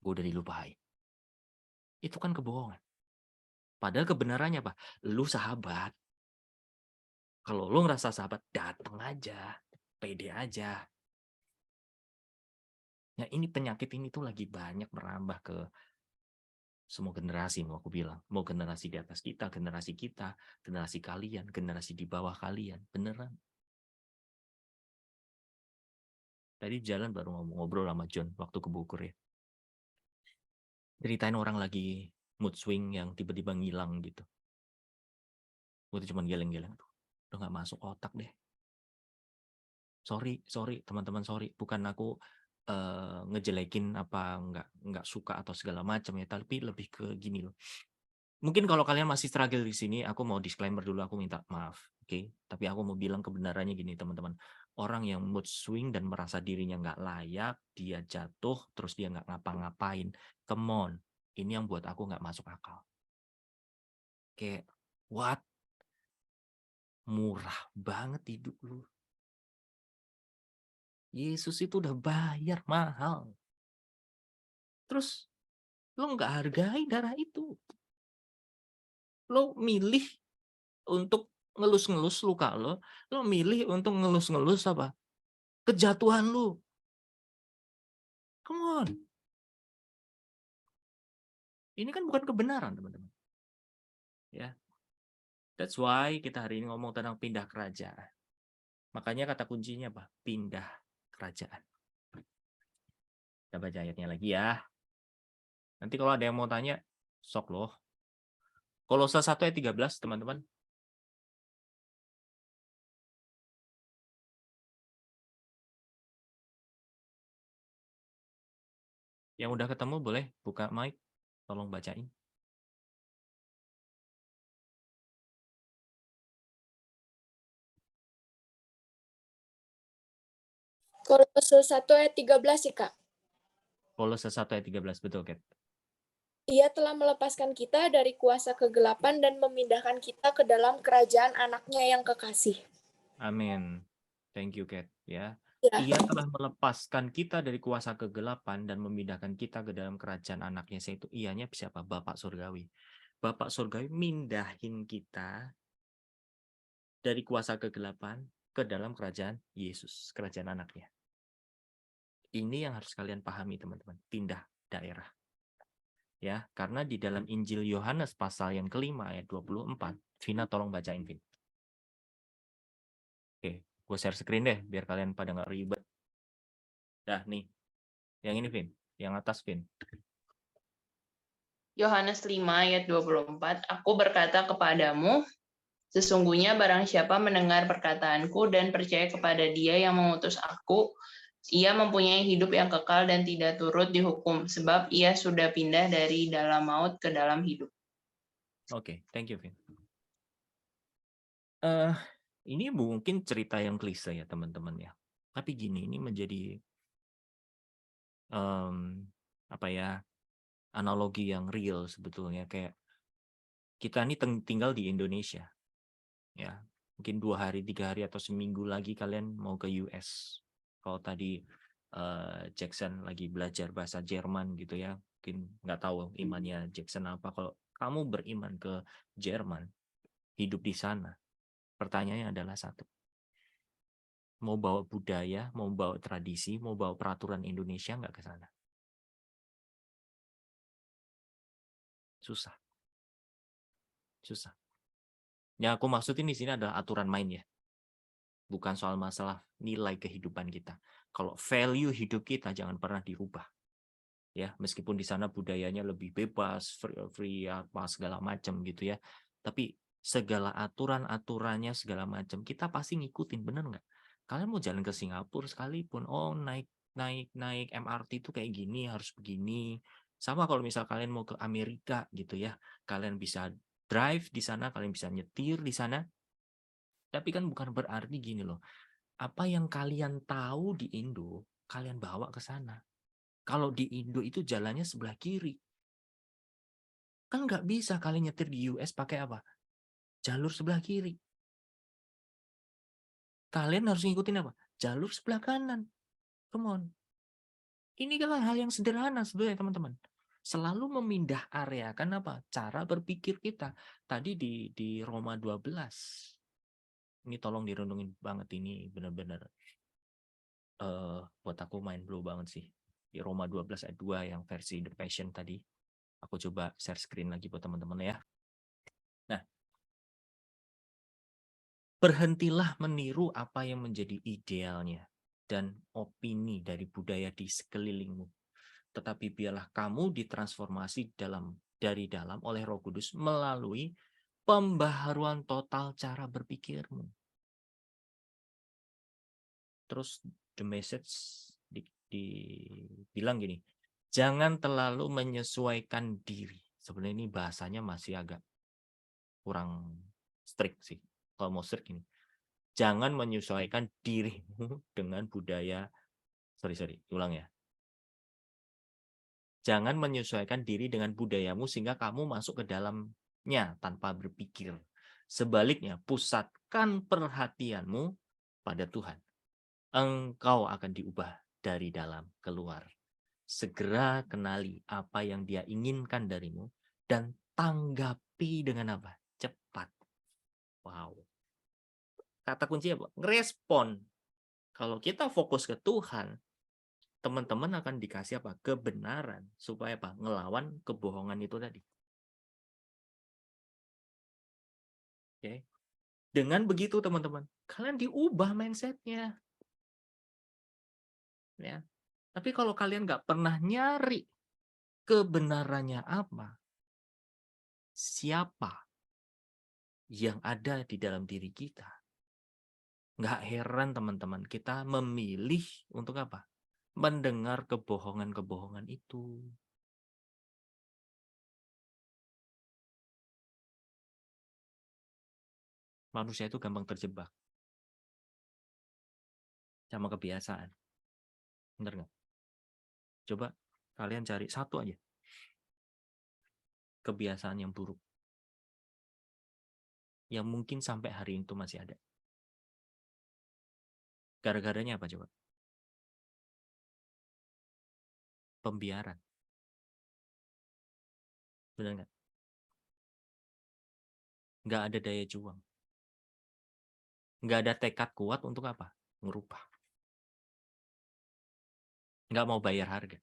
Gue udah dilupain. Itu kan kebohongan. Padahal kebenarannya apa? Lu sahabat. Kalau lu ngerasa sahabat, datang aja. Pede aja. Nah, ini penyakit ini tuh lagi banyak merambah ke semua generasi, mau aku bilang. Mau generasi di atas kita, generasi kalian, generasi di bawah kalian. Beneran. Tadi jalan baru ngobrol sama John waktu ke Bogor ya. Ceritain orang lagi mood swing yang tiba-tiba ngilang gitu. Gue tuh cuma geleng-geleng. Udah gak masuk otak deh. Sorry teman-teman, sorry. Bukan aku ngejelekin apa nggak suka atau segala macam ya, tapi lebih ke gini loh. Mungkin kalau kalian masih struggle di sini, aku mau disclaimer dulu, aku minta maaf, oke? Tapi aku mau bilang kebenarannya gini teman-teman. Orang yang mood swing dan merasa dirinya nggak layak, dia jatuh, terus dia nggak ngapa-ngapain. Come on, ini yang buat aku nggak masuk akal. Kayak, what? Murah banget hidup lu. Yesus itu udah bayar mahal. Terus lo nggak hargai darah itu. Lo milih untuk ngelus-ngelus luka lo milih untuk ngelus-ngelus apa? Kejatuhan lo. Come on. Ini kan bukan kebenaran, teman-teman. Ya. That's why kita hari ini ngomong tentang pindah kerajaan. Makanya kata kuncinya apa? Pindah kerajaan. Kita baca ayatnya lagi ya. Nanti kalau ada yang mau tanya, sok loh. Kolose 1 ayat 13, teman-teman. Yang udah ketemu boleh buka mic, tolong bacain. Kolose 1 ayat 13 sih, Kak. Kolose 1 ayat 13, betul, Kat. Ia telah melepaskan kita dari kuasa kegelapan dan memindahkan kita ke dalam kerajaan anaknya yang kekasih. Amin. Thank you, Kat. Ya. Ya, Ia telah melepaskan kita dari kuasa kegelapan dan memindahkan kita ke dalam kerajaan anaknya, yaitu ianya siapa? Bapak Surgawi. Bapak Surgawi mindahin kita dari kuasa kegelapan ke dalam kerajaan Yesus, kerajaan anaknya. Ini yang harus kalian pahami, teman-teman. Pindah daerah. Ya, karena di dalam Injil Yohanes pasal yang kelima ayat 24, Vina tolong bacain, Vin. Oke, gue share screen deh biar kalian pada nggak ribet. Dah nih, yang ini Vin, yang atas Vin. Yohanes 5 ayat 24, Aku berkata kepadamu, sesungguhnya barang siapa mendengar perkataanku dan percaya kepada dia yang mengutus aku, ia mempunyai hidup yang kekal dan tidak turut dihukum, sebab ia sudah pindah dari dalam maut ke dalam hidup. Oke, thank you Vin. Ini mungkin cerita yang klise ya teman-teman ya. Tapi gini, ini menjadi apa ya, analogi yang real sebetulnya. Kayak kita ini tinggal di Indonesia, ya mungkin 2 hari, 3 hari atau seminggu lagi kalian mau ke US. Kalau tadi Jackson lagi belajar bahasa Jerman gitu ya, mungkin nggak tahu imannya Jackson apa. Kalau kamu beriman ke Jerman, hidup di sana, pertanyaannya adalah satu. Mau bawa budaya, mau bawa tradisi, mau bawa peraturan Indonesia nggak ke sana? Susah. Susah. Yang aku maksudin di sini adalah aturan main ya. Bukan soal masalah nilai kehidupan kita. Kalau value hidup kita jangan pernah dirubah. Ya, meskipun di sana budayanya lebih bebas, free apa segala macam gitu ya. Tapi segala aturan-aturannya segala macam kita pasti ngikutin, bener nggak? Kalian mau jalan ke Singapura sekalipun, oh naik MRT itu kayak gini, harus begini. Sama kalau misal kalian mau ke Amerika gitu ya, kalian bisa drive di sana, kalian bisa nyetir di sana. Tapi kan bukan berarti gini loh, apa yang kalian tahu di Indo, kalian bawa ke sana. Kalau di Indo itu jalannya sebelah kiri. Kan nggak bisa kalian nyetir di US pakai apa? Jalur sebelah kiri. Kalian harus ngikutin apa? Jalur sebelah kanan. Come on. Ini kan hal yang sederhana sebenarnya teman-teman. Selalu memindah area kan apa? Cara berpikir kita. Tadi di Roma 12. Ini tolong direnungin banget, ini benar-benar buat aku main blow banget sih. Di Roma 12 ayat 2 yang versi The Passion tadi. Aku coba share screen lagi buat teman-teman ya. Nah, berhentilah meniru apa yang menjadi idealnya dan opini dari budaya di sekelilingmu. Tetapi biarlah kamu ditransformasi dari dalam oleh Roh Kudus melalui pembaharuan total cara berpikirmu. Terus the message dibilang gini, jangan terlalu menyesuaikan diri. Sebenarnya ini bahasanya masih agak kurang strict sih. Kalau mau strict ini, jangan menyesuaikan dirimu dengan budaya. Ulang ya. Jangan menyesuaikan diri dengan budayamu sehingga kamu masuk ke dalamnya tanpa berpikir. Sebaliknya, pusatkan perhatianmu pada Tuhan. Engkau akan diubah dari dalam keluar. Segera kenali apa yang Dia inginkan darimu dan tanggapi dengan apa? Cepat. Wow. Kata kunci apa? Ngerespon. Kalau kita fokus ke Tuhan, teman-teman akan dikasih apa? Kebenaran. Supaya apa? Ngelawan kebohongan itu tadi. Oke. Dengan begitu teman-teman, kalian diubah mindset-nya. Ya. Tapi kalau kalian nggak pernah nyari kebenarannya apa, siapa yang ada di dalam diri kita, nggak heran teman-teman, kita memilih untuk apa? mendengar kebohongan-kebohongan itu. Manusia itu gampang terjebak sama kebiasaan. Bener nggak? Coba kalian cari satu aja kebiasaan yang buruk yang mungkin sampai hari itu masih ada. Gara-garanya apa coba? Pembiaran. Benar nggak? Nggak ada daya juang. Nggak ada tekad kuat untuk apa? Ngerubah. Nggak mau bayar harga.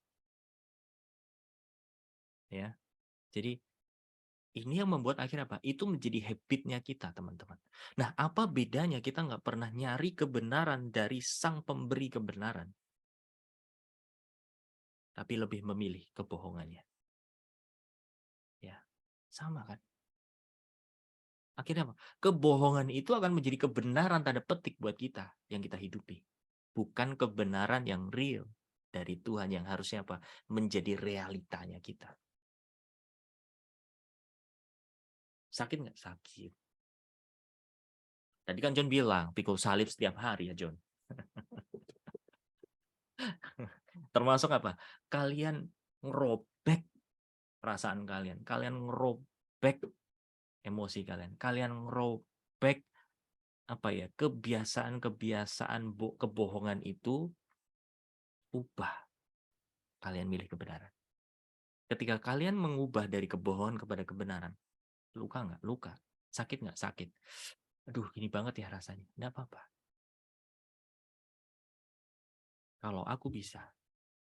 Ya, jadi ini yang membuat akhirnya apa? Itu menjadi habitnya kita, teman-teman. Nah, apa bedanya kita nggak pernah nyari kebenaran dari sang pemberi kebenaran, tapi lebih memilih kebohongannya? Ya, sama kan? Akhirnya apa? Kebohongan itu akan menjadi kebenaran tanda petik buat kita yang kita hidupi. Bukan kebenaran yang real dari Tuhan yang harusnya apa? Menjadi realitanya kita. Sakit nggak? Sakit. Tadi kan John bilang, pikul salib setiap hari ya John. Termasuk apa? Kalian ngerobek perasaan kalian. Kalian ngerobek emosi kalian. Kalian ngerobek apa ya? Kebiasaan-kebiasaan kebohongan itu, ubah. Kalian milih kebenaran. Ketika kalian mengubah dari kebohongan kepada kebenaran, luka nggak? Luka. Sakit nggak? Sakit. Aduh, gini banget ya rasanya. Nggak apa-apa. Kalau aku bisa,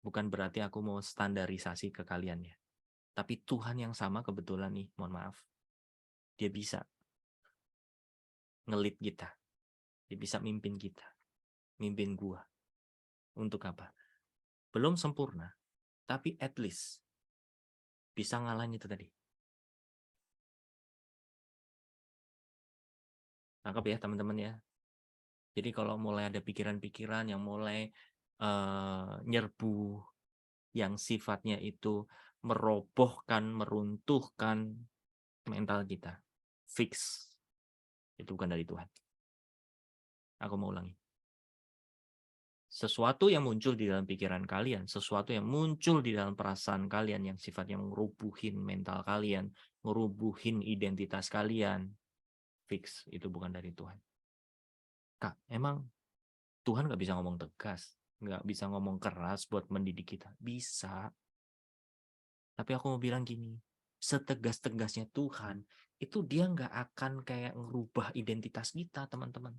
bukan berarti aku mau standarisasi ke kalian ya. Tapi Tuhan yang sama kebetulan nih, mohon maaf, dia bisa ngelit kita. Dia bisa mimpin kita. Mimpin gua. Untuk apa? Belum sempurna, tapi at least bisa ngalahin itu tadi. Tangkap ya teman-teman ya. Jadi kalau mulai ada pikiran-pikiran yang mulai nyerbu, yang sifatnya itu merobohkan, meruntuhkan mental kita, fix. Itu bukan dari Tuhan. Aku mau ulangi. Sesuatu yang muncul di dalam pikiran kalian, sesuatu yang muncul di dalam perasaan kalian yang sifatnya ngerubuhin mental kalian, ngerubuhin identitas kalian, fix, itu bukan dari Tuhan. Kak, emang Tuhan nggak bisa ngomong tegas, nggak bisa ngomong keras buat mendidik kita? Bisa. Tapi aku mau bilang gini, setegas-tegasnya Tuhan, itu dia nggak akan kayak ngerubah identitas kita, teman-teman.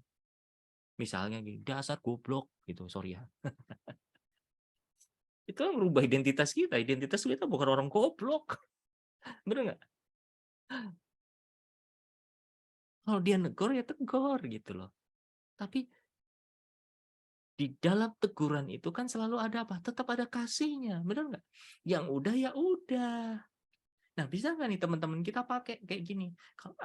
Misalnya gini, dasar goblok gitu, sorry ya. Itu merubah identitas kita. Identitas kita bukan orang goblok. Bener nggak? Kalau dia negor ya tegur gitu loh. Tapi di dalam teguran itu kan selalu ada apa? Tetap ada kasihnya. Bener nggak? Yang udah ya udah. Nah, bisa nggak nih teman-teman kita pakai kayak gini?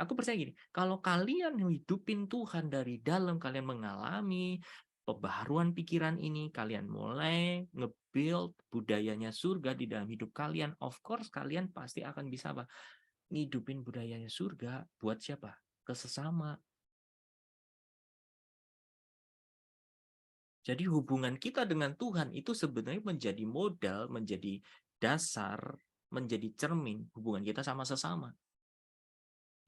Aku percaya gini, kalau kalian hidupin Tuhan dari dalam, kalian mengalami pembaharuan pikiran ini, kalian mulai nge-build budayanya surga di dalam hidup kalian, of course kalian pasti akan bisa apa? Ngidupin budayanya surga buat siapa? Ke sesama. Jadi hubungan kita dengan Tuhan itu sebenarnya menjadi modal, menjadi dasar, menjadi cermin hubungan kita sama sesama.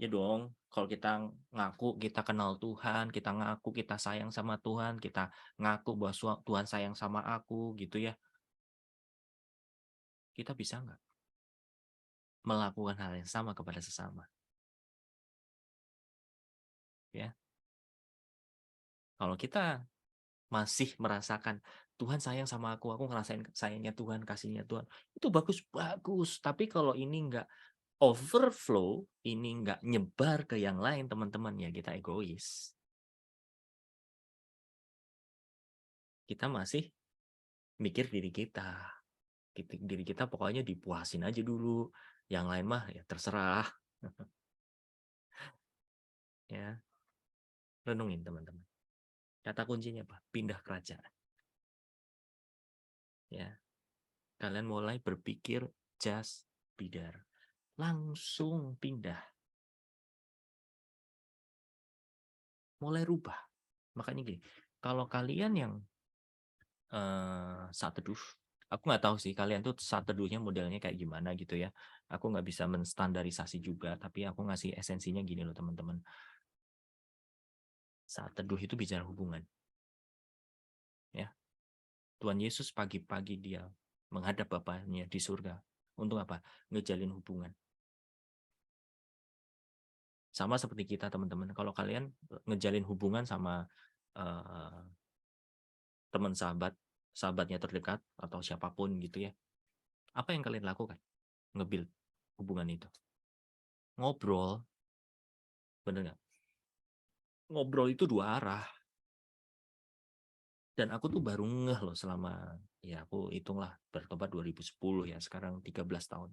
Ya dong, kalau kita ngaku kita kenal Tuhan, kita ngaku kita sayang sama Tuhan, kita ngaku bahwa Tuhan sayang sama aku gitu ya. Kita bisa nggak melakukan hal yang sama kepada sesama? Ya. Kalau kita masih merasakan Tuhan sayang sama aku ngerasain sayangnya Tuhan, kasihnya Tuhan, itu bagus-bagus. Tapi kalau ini nggak overflow, ini nggak nyebar ke yang lain, teman-teman, ya kita egois. Kita masih mikir diri kita. Diri kita pokoknya dipuasin aja dulu. Yang lain mah ya terserah. Ya, renungin teman-teman. Kata kuncinya apa? Pindah kerajaan. Ya, kalian mulai berpikir just bidar, langsung pindah, mulai rubah. Makanya gini, kalau kalian yang saat teduh, aku nggak tahu sih kalian tuh saat teduhnya modelnya kayak gimana gitu ya. Aku nggak bisa menstandarisasi juga, tapi aku ngasih esensinya gini loh teman-teman. Saat teduh itu bicara hubungan. Ya, Tuhan Yesus pagi-pagi dia menghadap Bapaknya di surga. Untuk apa? Ngejalin hubungan. Sama seperti kita teman-teman. Kalau kalian ngejalin hubungan sama teman sahabatnya terdekat atau siapapun gitu ya. Apa yang kalian lakukan? Nge-build hubungan itu. Ngobrol. Bener nggak? Ngobrol itu dua arah. Dan aku tuh baru ngeh loh selama, ya aku hitunglah bertobat 2010 ya, sekarang 13 tahun.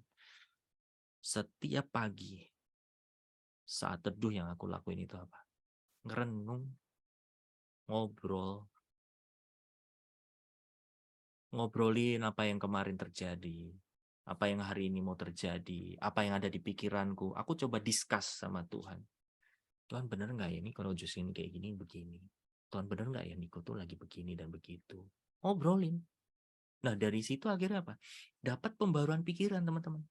Setiap pagi saat teduh yang aku lakuin itu apa? Ngerenung, ngobrol, ngobrolin apa yang kemarin terjadi, apa yang hari ini mau terjadi, apa yang ada di pikiranku. Aku coba discuss sama Tuhan. Tuhan bener nggak ya ini kalau jus ini kayak gini begini. Tuhan bener nggak ya Niko tuh lagi begini dan begitu. Ngobrolin. Nah dari situ akhirnya apa? Dapat pembaruan pikiran teman-teman.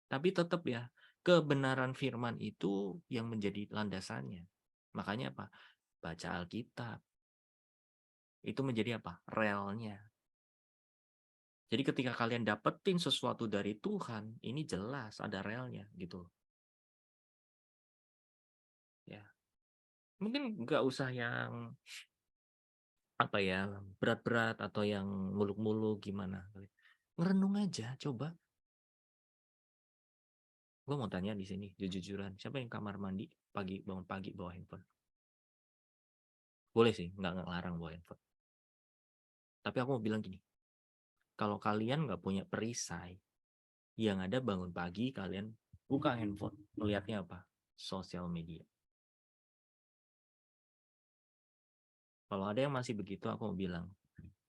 Tapi tetap ya, kebenaran firman itu yang menjadi landasannya. Makanya apa? Baca Alkitab. Itu menjadi apa? Relnya. Jadi ketika kalian dapetin sesuatu dari Tuhan, ini jelas ada relnya gitu. Ya. Mungkin nggak usah yang apa ya, berat-berat atau yang muluk-muluk gimana. Ngerenung aja, coba. Gue mau tanya di sini, jujur-jujuran. Siapa yang kamar mandi bangun pagi bawa handphone? Boleh sih, nggak ngelarang bawa handphone. Tapi aku mau bilang gini, kalau kalian nggak punya perisai, yang ada bangun pagi kalian buka handphone, melihatnya apa? Sosial media. Kalau ada yang masih begitu, aku mau bilang,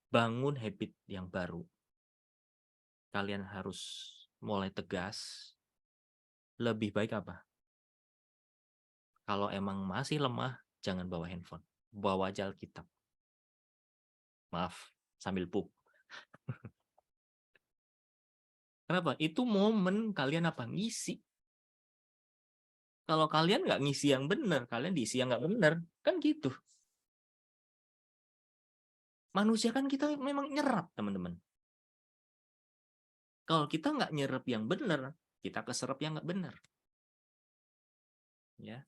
bangun habit yang baru. Kalian harus mulai tegas. Lebih baik apa? Kalau emang masih lemah, jangan bawa handphone. Bawa aja Alkitab. Maaf, sambil pup. Kenapa? Itu momen kalian apa? Ngisi. Kalau kalian nggak ngisi yang benar, kalian diisi yang nggak benar. Kan gitu. Manusia kan kita memang nyerap, teman-teman. Kalau kita nggak nyerap yang benar, kita keserap yang nggak benar. Ya.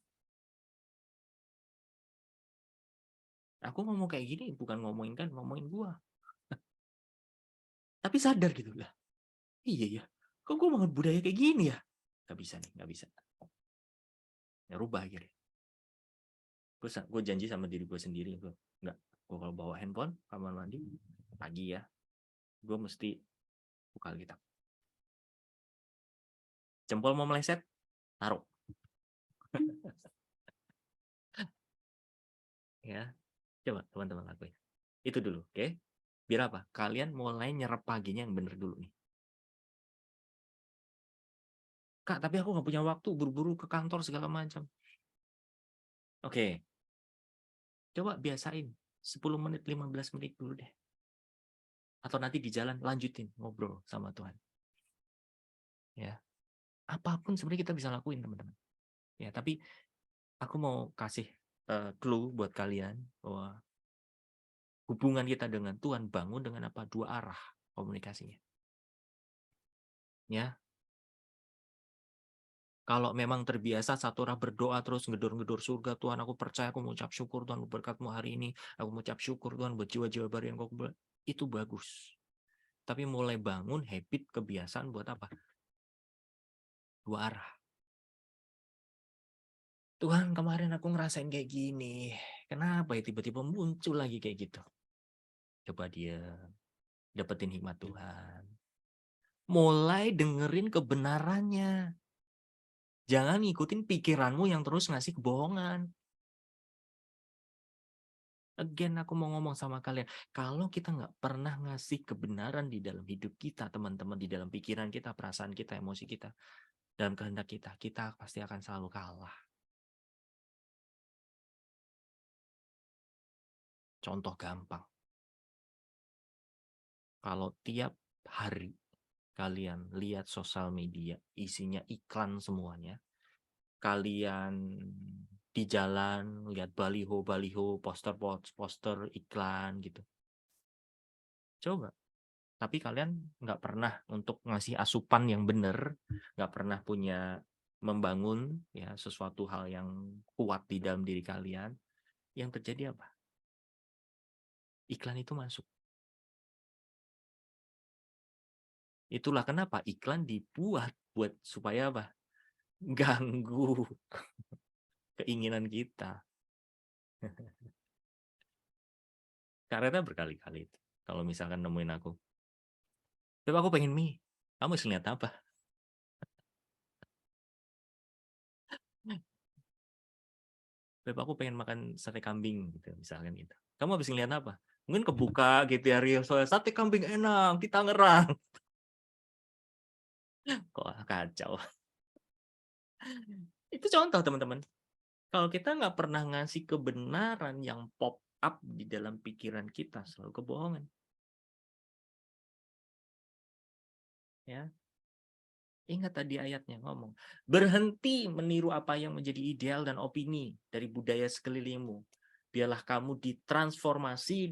Aku ngomong kayak gini bukan ngomongin gua. Tapi sadar gitu lah. Iya ya. Kok gua mau budaya kayak gini ya? Gak bisa nih, gak bisa. Ya rubah akhirnya. Gue janji sama diri gue sendiri, gue kalau bawa handphone kamar mandi pagi ya, gue mesti buka Alkitab. Jempol mau meleset, taruh. Ya, coba teman-teman lakuin. Itu dulu, oke? Biar apa? Kalian mulai nyerap paginya yang bener dulu nih. Kak, tapi aku nggak punya waktu, buru-buru ke kantor segala macam. Oke. Coba biasain 10 menit, 15 menit dulu deh. Atau nanti di jalan lanjutin ngobrol sama Tuhan. Ya. Apapun sebenarnya kita bisa lakuin, teman-teman. Ya, tapi aku mau kasih clue buat kalian bahwa hubungan kita dengan Tuhan bangun dengan apa? Dua arah komunikasinya. Ya. Kalau memang terbiasa satu orang berdoa terus ngedor-ngedor surga, Tuhan aku percaya, aku mengucap syukur Tuhan berkat-Mu hari ini, aku mengucap syukur Tuhan buat jiwa-jiwa baru yang Kau itu bagus. Tapi mulai bangun habit kebiasaan buat apa? Dua arah. Tuhan kemarin aku ngerasain kayak gini, kenapa ya tiba-tiba muncul lagi kayak gitu? Coba dia dapetin hikmat Tuhan. Mulai dengerin kebenarannya. Jangan ngikutin pikiranmu yang terus ngasih kebohongan. Again, aku mau ngomong sama kalian, kalau kita nggak pernah ngasih kebenaran di dalam hidup kita, teman-teman, di dalam pikiran kita, perasaan kita, emosi kita, dalam kehendak kita pasti akan selalu kalah. Contoh gampang. Kalau tiap hari kalian lihat sosial media, isinya iklan semuanya, kalian di jalan lihat baliho-baliho, poster iklan gitu. Coba. Tapi kalian nggak pernah untuk ngasih asupan yang benar, nggak pernah punya membangun ya sesuatu hal yang kuat di dalam diri kalian. Yang terjadi apa? Iklan itu masuk. Itulah kenapa iklan dibuat buat supaya apa? Ganggu keinginan kita. Karena berkali-kali itu. Kalau misalkan nemuin aku, tapi aku pengen mie. Kamu harus lihat apa? Beb, aku pengen makan sate kambing gitu, misalkan gitu. Kamu habis ngeliat apa? Mungkin kebuka gitu ya, Rio. Soalnya sate kambing enak di Tangerang. Kok kacau. Itu contoh, teman-teman. Kalau kita nggak pernah ngasih kebenaran yang pop up di dalam pikiran kita, selalu kebohongan. Ya. Ingat tadi ayatnya ngomong, berhenti meniru apa yang menjadi ideal dan opini dari budaya sekelilingmu. Biarlah kamu ditransformasi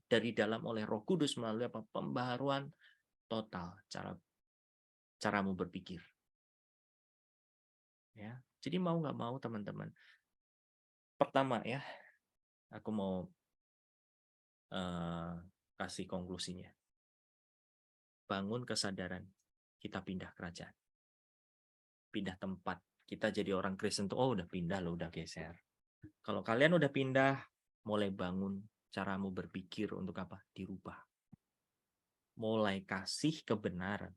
dari dalam oleh Roh Kudus melalui pembaharuan total caramu berpikir. Ya, jadi mau nggak mau teman-teman. Pertama ya, aku mau kasih konklusinya. Bangun kesadaran, kita pindah kerajaan, pindah tempat. Kita jadi orang Kristen tuh, oh udah pindah loh, udah geser. Kalau kalian udah pindah, mulai bangun caramu berpikir untuk apa? Dirubah. Mulai kasih kebenaran.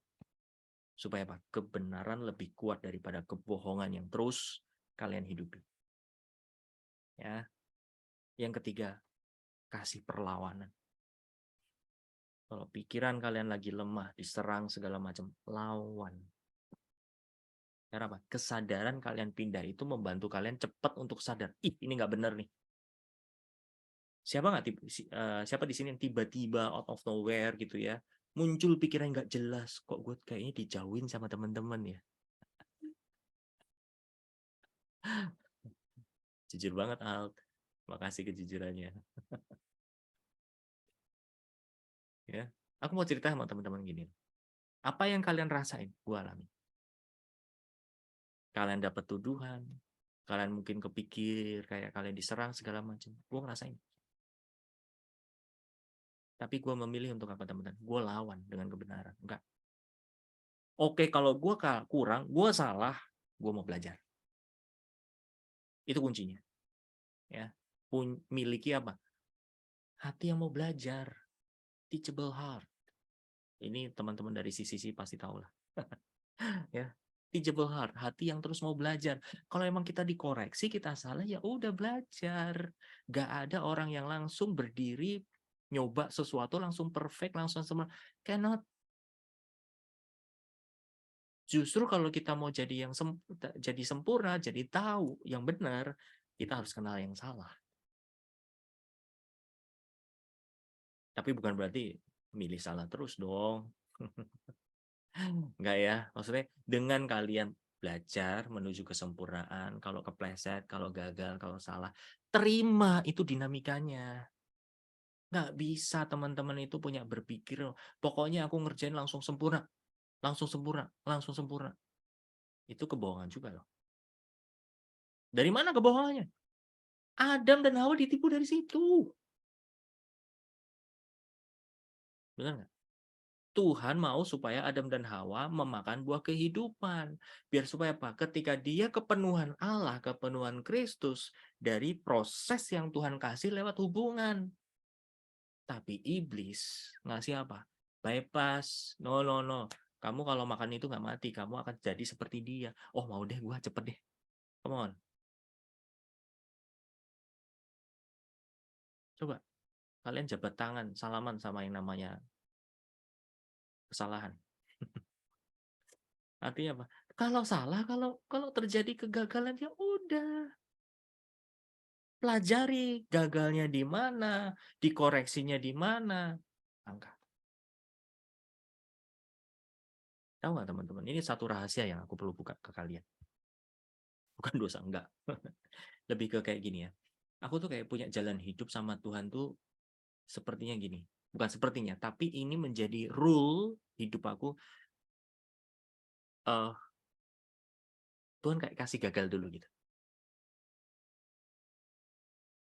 Supaya apa? Kebenaran lebih kuat daripada kebohongan yang terus kalian hidupi. Ya. Yang ketiga, kasih perlawanan. Kalau pikiran kalian lagi lemah, diserang segala macam, lawan. Karena apa? Kesadaran kalian pindah itu membantu kalian cepat untuk sadar. Ih, ini nggak benar nih. Siapa di sini yang tiba-tiba out of nowhere gitu ya, muncul pikiran nggak jelas, kok gue kayaknya dijauhin sama teman-teman ya. Jujur banget, Alt. Makasih kejujurannya. Ya, aku mau cerita sama teman-teman gini. Apa yang kalian rasain, gue alami. Kalian dapat tuduhan, kalian mungkin kepikir kayak kalian diserang segala macam. Gue ngerasain. Tapi gue memilih untuk apa, teman-teman? Gue lawan dengan kebenaran. Enggak. Oke, kalau gue kurang, gue salah, gue mau belajar. Itu kuncinya. Ya, miliki apa? Hati yang mau belajar. Teachable heart. Ini teman-teman dari sisi pasti tahu lah. Ya, teachable heart, hati yang terus mau belajar. Kalau emang kita dikoreksi, kita salah, ya udah belajar. Gak ada orang yang langsung berdiri, nyoba sesuatu langsung perfect, langsung sempurna. Cannot. Justru kalau kita mau jadi jadi sempurna, jadi tahu yang benar, kita harus kenal yang salah. Tapi bukan berarti milih salah terus dong. Enggak ya, maksudnya dengan kalian belajar menuju kesempurnaan, kalau kepleset, kalau gagal, kalau salah, terima itu dinamikanya. Nggak bisa teman-teman itu punya berpikir, pokoknya aku ngerjain langsung sempurna, langsung sempurna, langsung sempurna. Itu kebohongan juga loh. Dari mana kebohongannya? Adam dan Hawa ditipu dari situ. Benar nggak? Tuhan mau supaya Adam dan Hawa memakan buah kehidupan. Biar supaya apa? Ketika dia kepenuhan Allah, kepenuhan Kristus, dari proses yang Tuhan kasih lewat hubungan. Tapi iblis ngasih apa? Bypass. No. Kamu kalau makan itu nggak mati, kamu akan jadi seperti dia. Oh mau deh, gue cepet deh. Come on. Coba kalian jabat tangan, salaman sama yang namanya kesalahan. Artinya apa? Kalau salah, kalau terjadi kegagalan ya udah. Pelajari gagalnya di mana, dikoreksinya di mana. Angkat. Tahu nggak teman-teman? Ini satu rahasia yang aku perlu buka ke kalian. Bukan dosa, enggak. Lebih ke kayak gini ya. Aku tuh kayak punya jalan hidup sama Tuhan tuh sepertinya gini. Bukan sepertinya, tapi ini menjadi rule hidup aku. Tuhan kayak kasih gagal dulu gitu.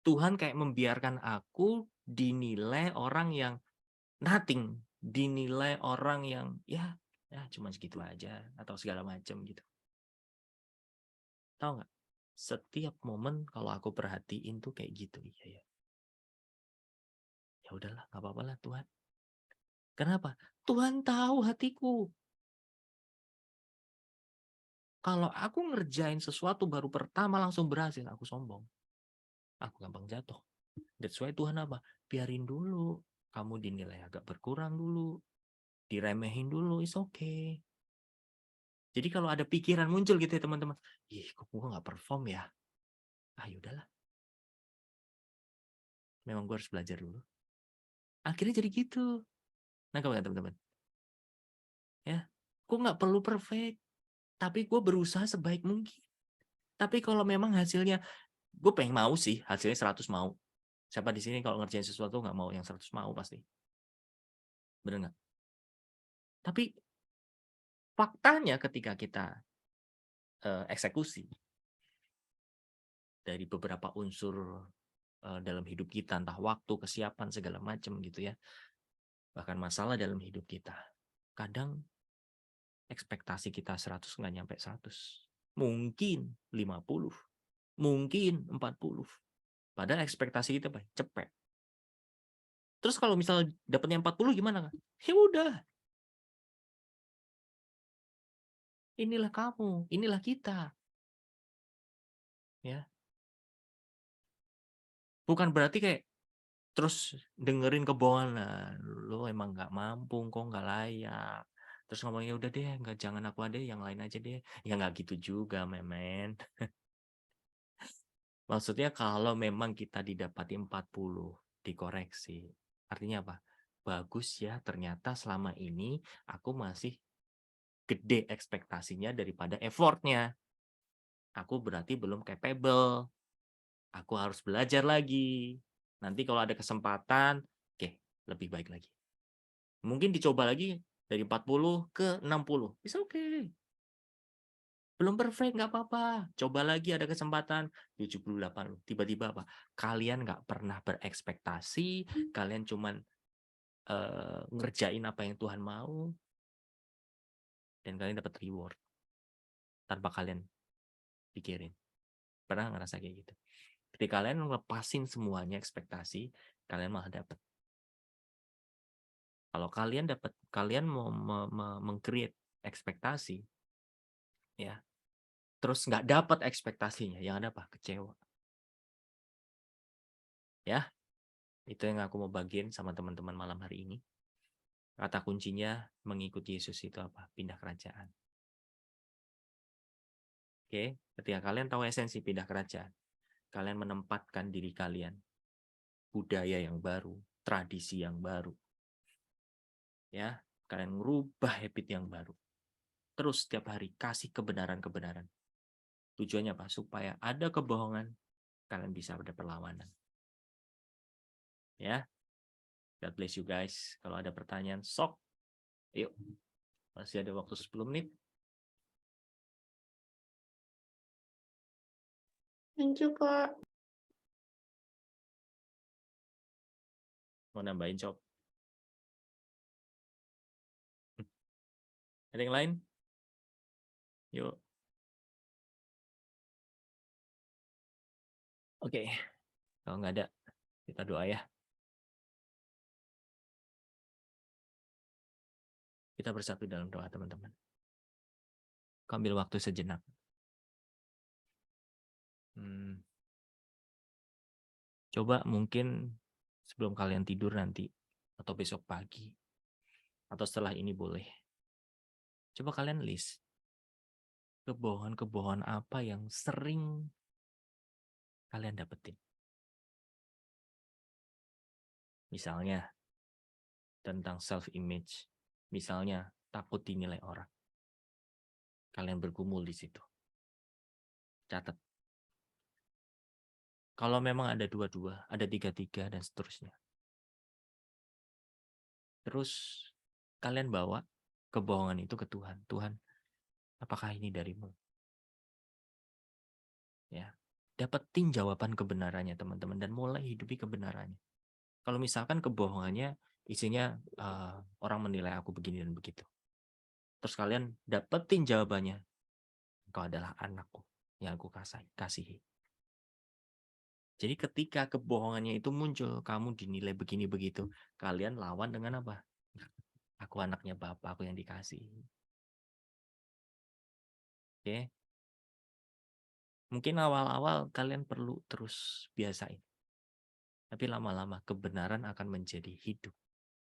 Tuhan kayak membiarkan aku dinilai orang yang nothing, dinilai orang yang ya cuma segitu aja atau segala macam gitu. Tahu nggak? Setiap momen kalau aku perhatiin tuh kayak gitu, iya ya. Ya udahlah, nggak apa-apa lah Tuhan. Kenapa? Tuhan tahu hatiku. Kalau aku ngerjain sesuatu baru pertama langsung berhasil, aku sombong. Aku gampang jatuh. That's why Tuhan apa? Biarin dulu. Kamu dinilai agak berkurang dulu. Diremehin dulu, is okay. Jadi kalau ada pikiran muncul gitu ya teman-teman. Ih, kok gue nggak perform ya? Ah, yaudahlah. Memang gue harus belajar dulu. Akhirnya jadi gitu. Nangkap nggak teman-teman? Ya, gue nggak perlu perfect. Tapi gue berusaha sebaik mungkin. Tapi kalau memang hasilnya, gue pengen mau sih, hasilnya 100 mau. Siapa di sini kalau ngerjain sesuatu nggak mau yang 100 mau pasti. Bener nggak? Tapi faktanya ketika kita eksekusi dari beberapa unsur dalam hidup kita, entah waktu, kesiapan, segala macam gitu ya. Bahkan masalah dalam hidup kita. Kadang ekspektasi kita 100 nggak nyampe 100. Mungkin 50. Mungkin 40. Padahal ekspektasi kita cepet. Terus kalau misalnya dapatnya 40 gimana? Ya udah. Inilah kamu, inilah kita. Ya. Bukan berarti kayak terus dengerin kebohongan. Lo emang nggak mampu, kok nggak layak. Terus ngomongnya udah deh, nggak, jangan aku ada, yang lain aja deh. Ya nggak gitu juga, memen. Maksudnya kalau memang kita didapati 40, dikoreksi. Artinya apa? Bagus ya, ternyata selama ini aku masih gede ekspektasinya daripada effortnya. Aku berarti belum capable. Aku harus belajar lagi. Nanti kalau ada kesempatan, oke, lebih baik lagi. Mungkin dicoba lagi dari 40 ke 60. It's okay. Belum perfect, nggak apa-apa. Coba lagi ada kesempatan 78. Tiba-tiba apa? Kalian nggak pernah berekspektasi, kalian cuman ngerjain apa yang Tuhan mau, dan kalian dapat reward tanpa kalian pikirin. Pernah ngerasa kayak gitu? Ketika kalian ngelepasin semuanya ekspektasi, kalian malah dapat. Kalau kalian mau meng-create ekspektasi, ya, terus nggak dapat ekspektasinya, yang ada apa? Kecewa. Ya, itu yang aku mau bagiin sama teman-teman malam hari ini. Kata kuncinya mengikuti Yesus itu apa? Pindah kerajaan. Oke, ketika kalian tahu esensi pindah kerajaan, kalian menempatkan diri kalian, budaya yang baru, tradisi yang baru. Ya, kalian merubah habit yang baru. Terus setiap hari kasih kebenaran-kebenaran. Tujuannya apa? Supaya ada kebohongan, kalian bisa ada perlawanan. Ya, God bless you guys. Kalau ada pertanyaan, sok. Yuk, masih ada waktu 10 menit. Thank you, Kak. Mau nambahin, Cok? Ada yang lain? Yuk. Oke. Kalau nggak ada, kita doa ya. Kita bersatu dalam doa, teman-teman. Ambil waktu sejenak. Coba mungkin sebelum kalian tidur nanti, atau besok pagi, atau setelah ini boleh. Coba kalian list kebohongan-kebohongan apa yang sering kalian dapetin. Misalnya tentang self-image, misalnya takut dinilai orang. Kalian bergumul di situ. Catat. Kalau memang ada 2-2, ada 3-3, dan seterusnya. Terus kalian bawa kebohongan itu ke Tuhan. Tuhan, apakah ini darimu? Ya, dapetin jawaban kebenarannya teman-teman dan mulai hidupi kebenarannya. Kalau misalkan kebohongannya isinya orang menilai aku begini dan begitu. Terus kalian dapetin jawabannya, engkau adalah anakku yang aku kasihi. Jadi ketika kebohongannya itu muncul, kamu dinilai begini begitu, kalian lawan dengan apa? Aku anaknya Bapa, aku yang dikasihi. Oke. Mungkin awal-awal kalian perlu terus biasain. Tapi lama-lama kebenaran akan menjadi hidup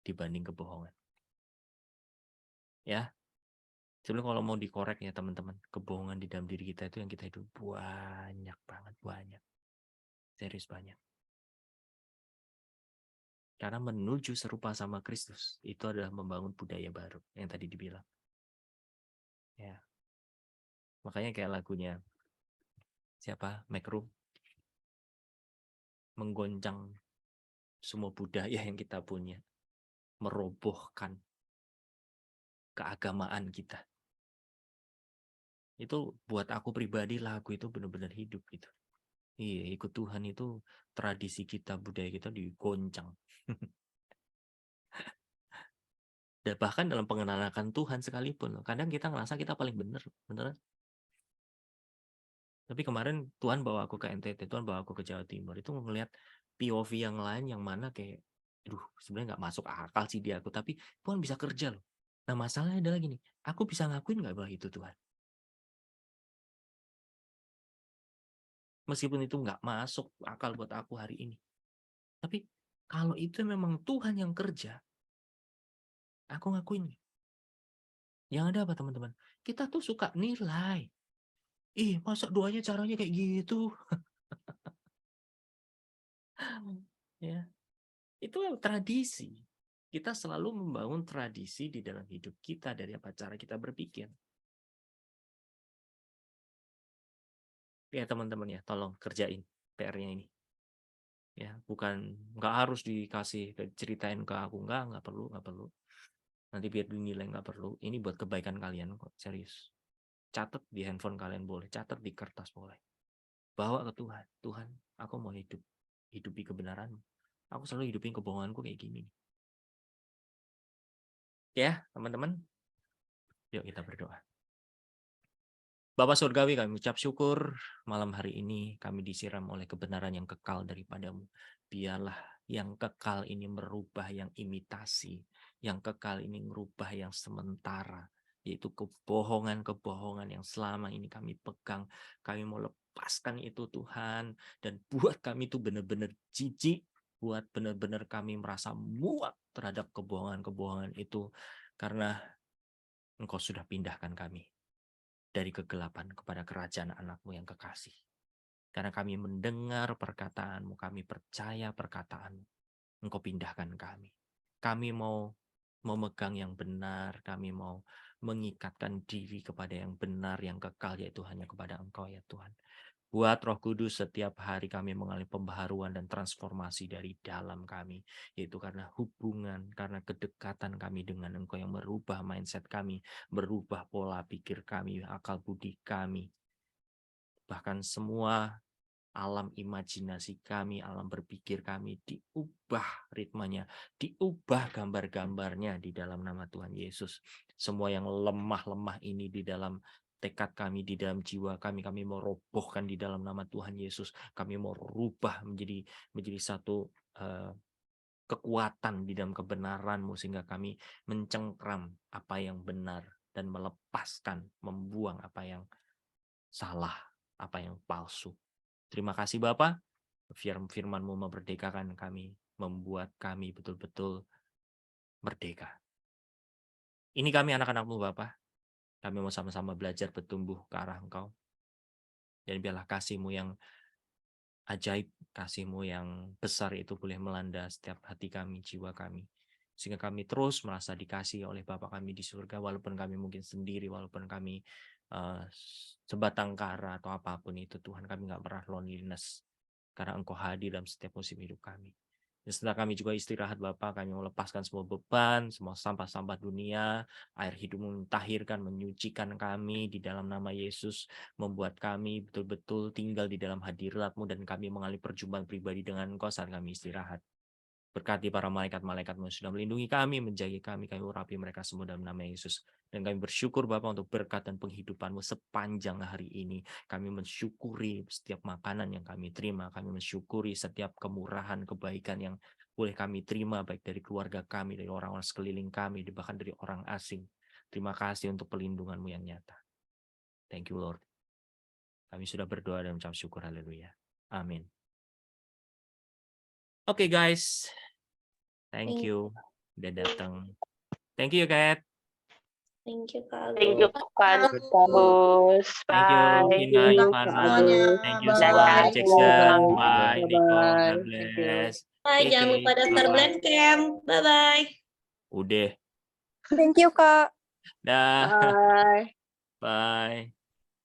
dibanding kebohongan. Ya. Sebenarnya kalau mau dikorek ya teman-teman, kebohongan di dalam diri kita itu yang kita hidup banyak banget, banyak. Serius banyak. Karena menuju serupa sama Kristus, itu adalah membangun budaya baru yang tadi dibilang. Ya. Makanya kayak lagunya siapa? Make Room. Menggoncang semua budaya yang kita punya. Merobohkan keagamaan kita. Itu buat aku pribadi lagu itu benar-benar hidup gitu. Iya, ikut Tuhan itu tradisi kita, budaya kita digoncang. Dan bahkan dalam pengenalan akan Tuhan sekalipun, kadang kita ngerasa kita paling benar, beneran. Tapi kemarin Tuhan bawa aku ke NTT, Tuhan bawa aku ke Jawa Timur, itu ngelihat POV yang lain yang mana kayak, aduh sebenarnya nggak masuk akal sih di aku, tapi Tuhan bisa kerja loh. Nah masalahnya adalah gini, aku bisa ngakuin nggak bahwa itu Tuhan? Meskipun itu nggak masuk akal buat aku hari ini. Tapi kalau itu memang Tuhan yang kerja, aku ngakuin. Yang ada apa teman-teman? Kita tuh suka nilai. Ih, masa doanya caranya kayak gitu? Ya, itu tradisi. Kita selalu membangun tradisi di dalam hidup kita dari apa cara kita berpikir. Ya teman-teman ya, tolong kerjain PR-nya ini. Ya, bukan nggak harus dikasih ceritain ke aku, nggak perlu. Nanti biar dinilai nggak perlu. Ini buat kebaikan kalian kok, serius. Catat di handphone kalian boleh, catat di kertas boleh. Bawa ke Tuhan. Tuhan, aku mau hidupi kebenaran. Aku selalu hidupin kebohonganku kayak gini. Ya, teman-teman. Yuk kita berdoa. Bapa Surgawi, kami ucap syukur malam hari ini kami disiram oleh kebenaran yang kekal daripadamu. Biarlah yang kekal ini merubah yang imitasi, yang kekal ini merubah yang sementara, yaitu kebohongan-kebohongan yang selama ini kami pegang. Kami mau lepaskan itu Tuhan, dan buat kami itu benar-benar jijik, buat benar-benar kami merasa muak terhadap kebohongan-kebohongan itu, karena Engkau sudah pindahkan kami dari kegelapan kepada kerajaan anakmu yang kekasih. Karena kami mendengar perkataanmu, kami percaya perkataanmu, engkau pindahkan kami. Kami mau memegang yang benar, kami mau mengikatkan diri kepada yang benar, yang kekal, yaitu hanya kepada engkau ya Tuhan. Buat Roh Kudus setiap hari kami mengalami pembaharuan dan transformasi dari dalam kami. Yaitu karena hubungan, karena kedekatan kami dengan Engkau yang merubah mindset kami, merubah pola pikir kami, akal budi kami. Bahkan semua alam imajinasi kami, alam berpikir kami diubah ritmenya, diubah gambar-gambarnya di dalam nama Tuhan Yesus. Semua yang lemah-lemah ini di dalam tekad kami, di dalam jiwa kami mau robohkan di dalam nama Tuhan Yesus. Kami mau rubah menjadi satu kekuatan di dalam kebenaran-Mu, sehingga kami mencengkram apa yang benar dan melepaskan, membuang apa yang salah, apa yang palsu. Terima kasih Bapa, firman-Mu memerdekakan kami membuat kami betul-betul merdeka. Ini kami anak-anak-Mu Bapa. Kami mau sama-sama belajar bertumbuh ke arah Engkau. Dan biarlah kasih-Mu yang ajaib, kasih-Mu yang besar itu boleh melanda setiap hati kami, jiwa kami. Sehingga kami terus merasa dikasihi oleh Bapa kami di surga, walaupun kami mungkin sendiri, walaupun kami sebatang kara atau apapun itu, Tuhan, kami nggak pernah loneliness. Karena Engkau hadir dalam setiap musim hidup kami. Dan setelah kami juga istirahat, Bapa, kami melepaskan semua beban, semua sampah-sampah dunia, air hidup mentahirkan, menyucikan kami di dalam nama Yesus, membuat kami betul-betul tinggal di dalam hadirat-Mu, dan kami mengalami perjumpaan pribadi dengan Engkau saat kami istirahat. Berkati para malaikat-malaikat-Mu yang sudah melindungi kami, menjaga kami urapi mereka semua dalam nama Yesus. Dan kami bersyukur Bapa untuk berkat dan penghidupan-Mu sepanjang hari ini. Kami mensyukuri setiap makanan yang kami terima, kami mensyukuri setiap kemurahan, kebaikan yang boleh kami terima, baik dari keluarga kami, dari orang-orang sekeliling kami, bahkan dari orang asing. Terima kasih untuk pelindungan-Mu yang nyata. Thank you Lord. Kami sudah berdoa dan mengucap syukur, haleluya. Amin. Oke guys, thank you udah datang. Thank you Kat. Thank you, Kak Thank you, Agus. Kak Agus. Thank you Bye. Vina, Ivana. semuanya. Thank you Dadah. semua Jackson. Bye. Bye Nico. Bye-bye. God Thank you. bless. Bye, jangan lupa daftar Bye-bye. Blend Camp. Bye-bye. Udah. Thank you, Kak. Dah. Bye. Bye.